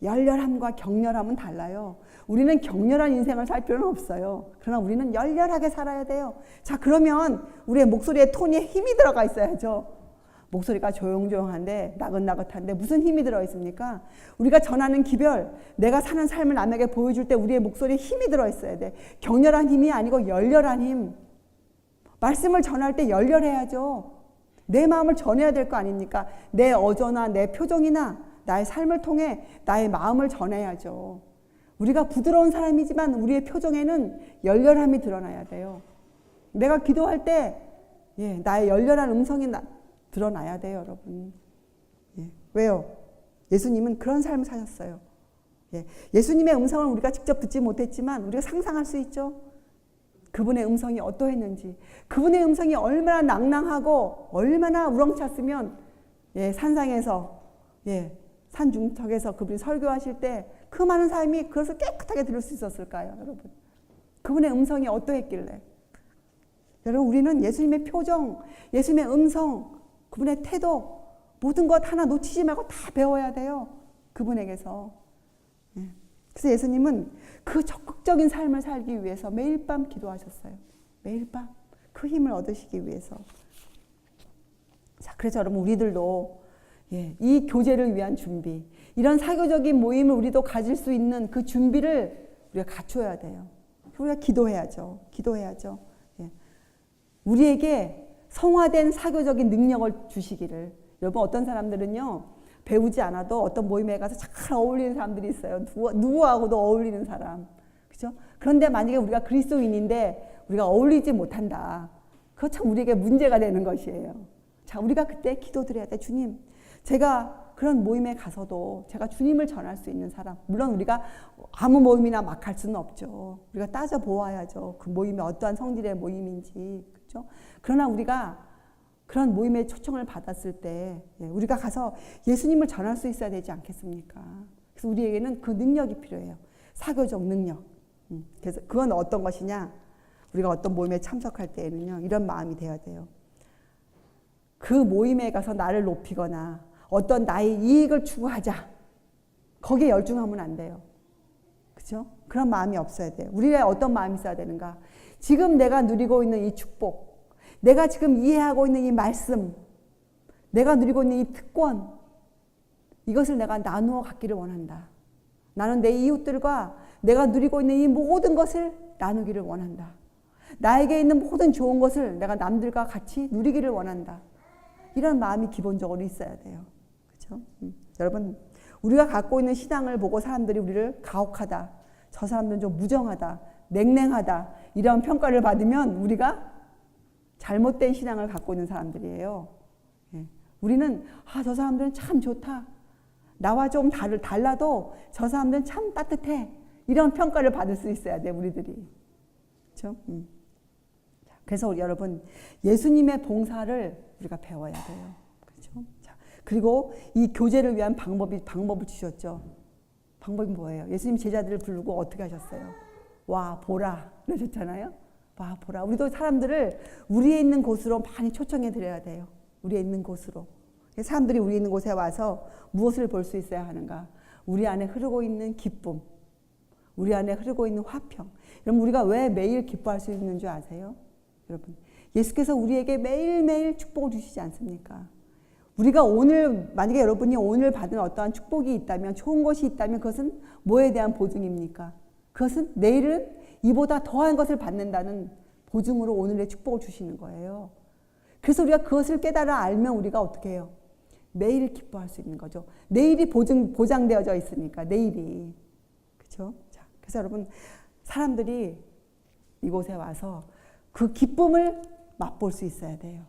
열렬함과 격렬함은 달라요. 우리는 격렬한 인생을 살 필요는 없어요. 그러나 우리는 열렬하게 살아야 돼요. 자, 그러면 우리의 목소리에 톤에 힘이 들어가 있어야죠. 목소리가 조용조용한데 나긋나긋한데 무슨 힘이 들어있습니까? 우리가 전하는 기별, 내가 사는 삶을 남에게 보여줄 때 우리의 목소리에 힘이 들어있어야 돼. 격렬한 힘이 아니고 열렬한 힘. 말씀을 전할 때 열렬해야죠. 내 마음을 전해야 될 거 아닙니까? 내 어조나 내 표정이나 나의 삶을 통해 나의 마음을 전해야죠. 우리가 부드러운 사람이지만 우리의 표정에는 열렬함이 드러나야 돼요. 내가 기도할 때 나의 열렬한 음성이 드러나야 돼요, 여러분. 왜요? 예수님은 그런 삶을 사셨어요. 예수님의 음성을 우리가 직접 듣지 못했지만 우리가 상상할 수 있죠. 그분의 음성이 어떠했는지, 그분의 음성이 얼마나 낭낭하고 얼마나 우렁찼으면 산상에서 산 중턱에서 그분이 설교하실 때 그 많은 사람이 그것을 깨끗하게 들을 수 있었을까요, 여러분? 그분의 음성이 어떠했길래? 여러분, 우리는 예수님의 표정, 예수님의 음성, 그분의 태도, 모든 것 하나 놓치지 말고 다 배워야 돼요. 그분에게서. 그래서 예수님은 그 적극적인 삶을 살기 위해서 매일 밤 기도하셨어요. 매일 밤. 그 힘을 얻으시기 위해서. 자, 그래서 여러분, 우리들도 이 교제를 위한 준비, 이런 사교적인 모임을 우리도 가질 수 있는 그 준비를 우리가 갖춰야 돼요. 우리가 기도해야죠. 우리에게 성화된 사교적인 능력을 주시기를. 여러분, 어떤 사람들은요, 배우지 않아도 어떤 모임에 가서 잘 어울리는 사람들이 있어요. 누구하고도 어울리는 사람. 그죠? 그런데 만약에 우리가 그리스도인인데 우리가 어울리지 못한다. 그거 참 우리에게 문제가 되는 것이에요. 자, 우리가 그때 기도드려야 돼. 주님, 제가 그런 모임에 가서도 제가 주님을 전할 수 있는 사람. 물론 우리가 아무 모임이나 막 갈 수는 없죠. 우리가 따져보아야죠. 그 모임이 어떠한 성질의 모임인지. 그렇죠? 그러나 우리가 그런 모임에 초청을 받았을 때 우리가 가서 예수님을 전할 수 있어야 되지 않겠습니까? 그래서 우리에게는 그 능력이 필요해요. 사교적 능력. 그래서 그건 어떤 것이냐? 우리가 어떤 모임에 참석할 때에는요, 이런 마음이 돼야 돼요. 그 모임에 가서 나를 높이거나 어떤 나의 이익을 추구하자. 거기에 열중하면 안 돼요. 그렇죠? 그런 마음이 없어야 돼요. 우리의 어떤 마음이 있어야 되는가? 지금 내가 누리고 있는 이 축복, 내가 지금 이해하고 있는 이 말씀, 내가 누리고 있는 이 특권, 이것을 내가 나누어 갖기를 원한다. 나는 내 이웃들과 내가 누리고 있는 이 모든 것을 나누기를 원한다. 나에게 있는 모든 좋은 것을 내가 남들과 같이 누리기를 원한다. 이런 마음이 기본적으로 있어야 돼요. 그렇죠? 여러분, 우리가 갖고 있는 신앙을 보고 사람들이 우리를 가혹하다, 저 사람들은 좀 무정하다, 냉랭하다, 이런 평가를 받으면 우리가 잘못된 신앙을 갖고 있는 사람들이에요. 우리는 저 사람들은 참 좋다, 나와 좀 달라도 저 사람들은 참 따뜻해, 이런 평가를 받을 수 있어야 돼, 우리들이. 그렇죠? 그래서 여러분, 예수님의 봉사를 우리가 배워야 돼요. 그렇죠? 자, 그리고 이 교제를 위한 방법을 주셨죠. 방법이 뭐예요? 예수님 제자들을 부르고 어떻게 하셨어요? 와 보라 그러셨잖아요. 와 보라. 우리도 사람들을 우리에 있는 곳으로 많이 초청해 드려야 돼요. 우리에 있는 곳으로. 사람들이 우리 있는 곳에 와서 무엇을 볼 수 있어야 하는가? 우리 안에 흐르고 있는 기쁨, 우리 안에 흐르고 있는 화평. 여러분 우리가 왜 매일 기뻐할 수 있는 줄 아세요? 여러분 예수께서 우리에게 매일매일 축복을 주시지 않습니까? 우리가 오늘 만약에 여러분이 오늘 받은 어떠한 축복이 있다면 좋은 것이 있다면 그것은 뭐에 대한 보증입니까? 그것은 내일은 이보다 더한 것을 받는다는 보증으로 오늘의 축복을 주시는 거예요. 그래서 우리가 그것을 깨달아 알면 우리가 어떻게 해요? 매일 기뻐할 수 있는 거죠. 내일이 보장되어져 있으니까 내일이. 그렇죠? 자, 그래서 여러분 사람들이 이곳에 와서 그 기쁨을 맛볼 수 있어야 돼요.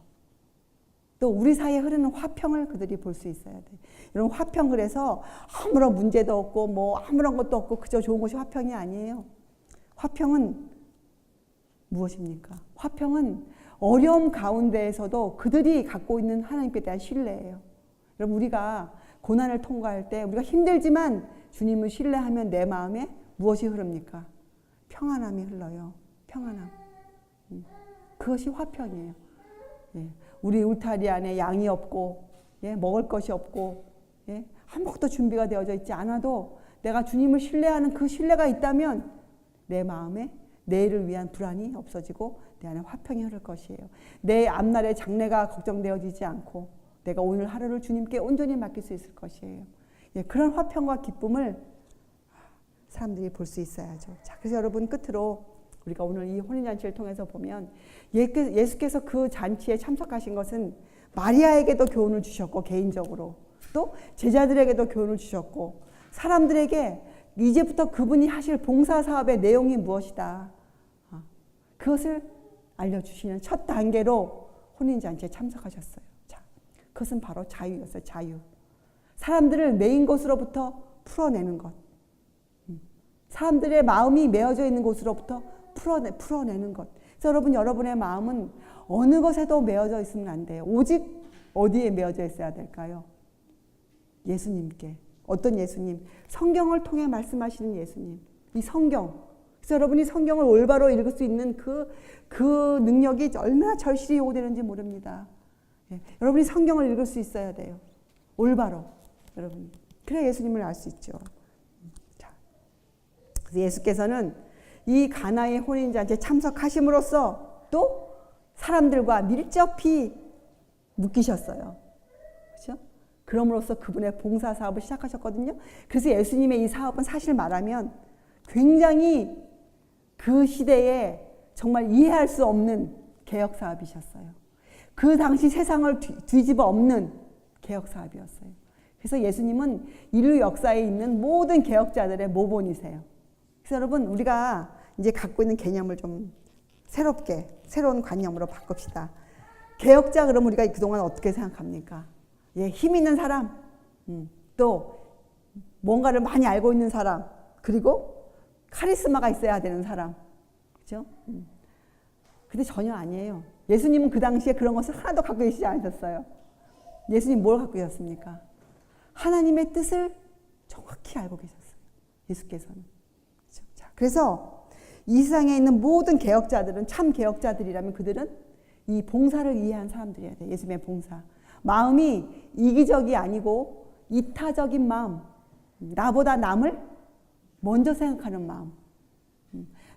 또 우리 사이에 흐르는 화평을 그들이 볼 수 있어야 돼요. 이런 화평 그래서 아무런 문제도 없고 뭐 아무런 것도 없고 그저 좋은 것이 화평이 아니에요. 화평은 무엇입니까? 화평은 어려움 가운데에서도 그들이 갖고 있는 하나님께 대한 신뢰예요. 여러분 우리가 고난을 통과할 때 우리가 힘들지만 주님을 신뢰하면 내 마음에 무엇이 흐릅니까? 평안함이 흘러요. 평안함. 그것이 화평이에요. 예. 우리 울타리 안에 양이 없고 예, 먹을 것이 없고 예, 아무것도 준비가 되어져 있지 않아도 내가 주님을 신뢰하는 그 신뢰가 있다면 내 마음에 내일을 위한 불안이 없어지고 내 안에 화평이 흐를 것이에요. 내 앞날의 장래가 걱정되어지지 않고 내가 오늘 하루를 주님께 온전히 맡길 수 있을 것이에요. 예, 그런 화평과 기쁨을 사람들이 볼 수 있어야죠. 자, 그래서 여러분 끝으로 우리가 오늘 이 혼인잔치를 통해서 보면 예수께서 그 잔치에 참석하신 것은 마리아에게도 교훈을 주셨고 개인적으로 또 제자들에게도 교훈을 주셨고 사람들에게 이제부터 그분이 하실 봉사사업의 내용이 무엇이다. 그것을 알려주시는 첫 단계로 혼인잔치에 참석하셨어요. 자, 그것은 바로 자유였어요. 자유. 사람들을 매인 것으로부터 풀어내는 것. 사람들의 마음이 메어져 있는 곳으로부터 풀어내는 것. 그래서 여러분, 여러분의 마음은 어느 것에도 메어져 있으면 안 돼요. 오직 어디에 메어져 있어야 될까요? 예수님께. 어떤 예수님? 성경을 통해 말씀하시는 예수님. 이 성경. 그래서 여러분이 성경을 올바로 읽을 수 있는 그 능력이 얼마나 절실히 요구되는지 모릅니다. 예. 여러분이 성경을 읽을 수 있어야 돼요. 올바로. 여러분. 그래야 예수님을 알 수 있죠. 자. 그래서 예수께서는 이 가나의 혼인잔치에 참석하심으로써 또 사람들과 밀접히 묶이셨어요. 그렇죠? 그럼으로써 그분의 봉사 사업을 시작하셨거든요. 그래서 예수님의 이 사업은 사실 말하면 굉장히 그 시대에 정말 이해할 수 없는 개혁 사업이셨어요. 그 당시 세상을 뒤집어 엎는 개혁 사업이었어요. 그래서 예수님은 인류 역사에 있는 모든 개혁자들의 모본이세요. 그래서 여러분, 우리가 이제 갖고 있는 개념을 좀 새로운 관념으로 바꿉시다. 개혁자 그러면 우리가 그동안 어떻게 생각합니까? 예, 힘 있는 사람, 또 뭔가를 많이 알고 있는 사람, 그리고 카리스마가 있어야 되는 사람. 그렇죠? 근데 전혀 아니에요. 예수님은 그 당시에 그런 것을 하나도 갖고 계시지 않으셨어요. 예수님 뭘 갖고 계셨습니까? 하나님의 뜻을 정확히 알고 계셨어요. 예수께서는. 그렇죠? 자, 그래서 이 세상에 있는 모든 개혁자들은 참 개혁자들이라면 그들은 이 봉사를 이해한 사람들이어야 돼요. 예수님의 봉사. 마음이 이기적이 아니고 이타적인 마음. 나보다 남을 먼저 생각하는 마음.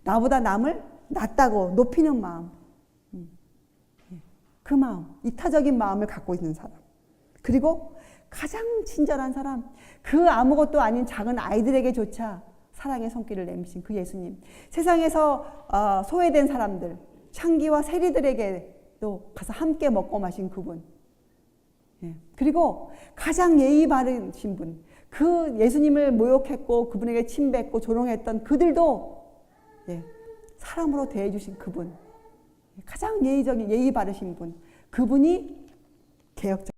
나보다 남을 낮다고 높이는 마음. 그 마음, 이타적인 마음을 갖고 있는 사람. 그리고 가장 친절한 사람, 그 아무것도 아닌 작은 아이들에게조차 사랑의 손길을 내미신 그 예수님. 세상에서 소외된 사람들, 창기와 세리들에게도 가서 함께 먹고 마신 그분. 그리고 가장 예의 바르신 분, 그 예수님을 모욕했고 그분에게 침뱉고 조롱했던 그들도 사람으로 대해주신 그분, 가장 예의 바르신 분, 그분이 개혁자.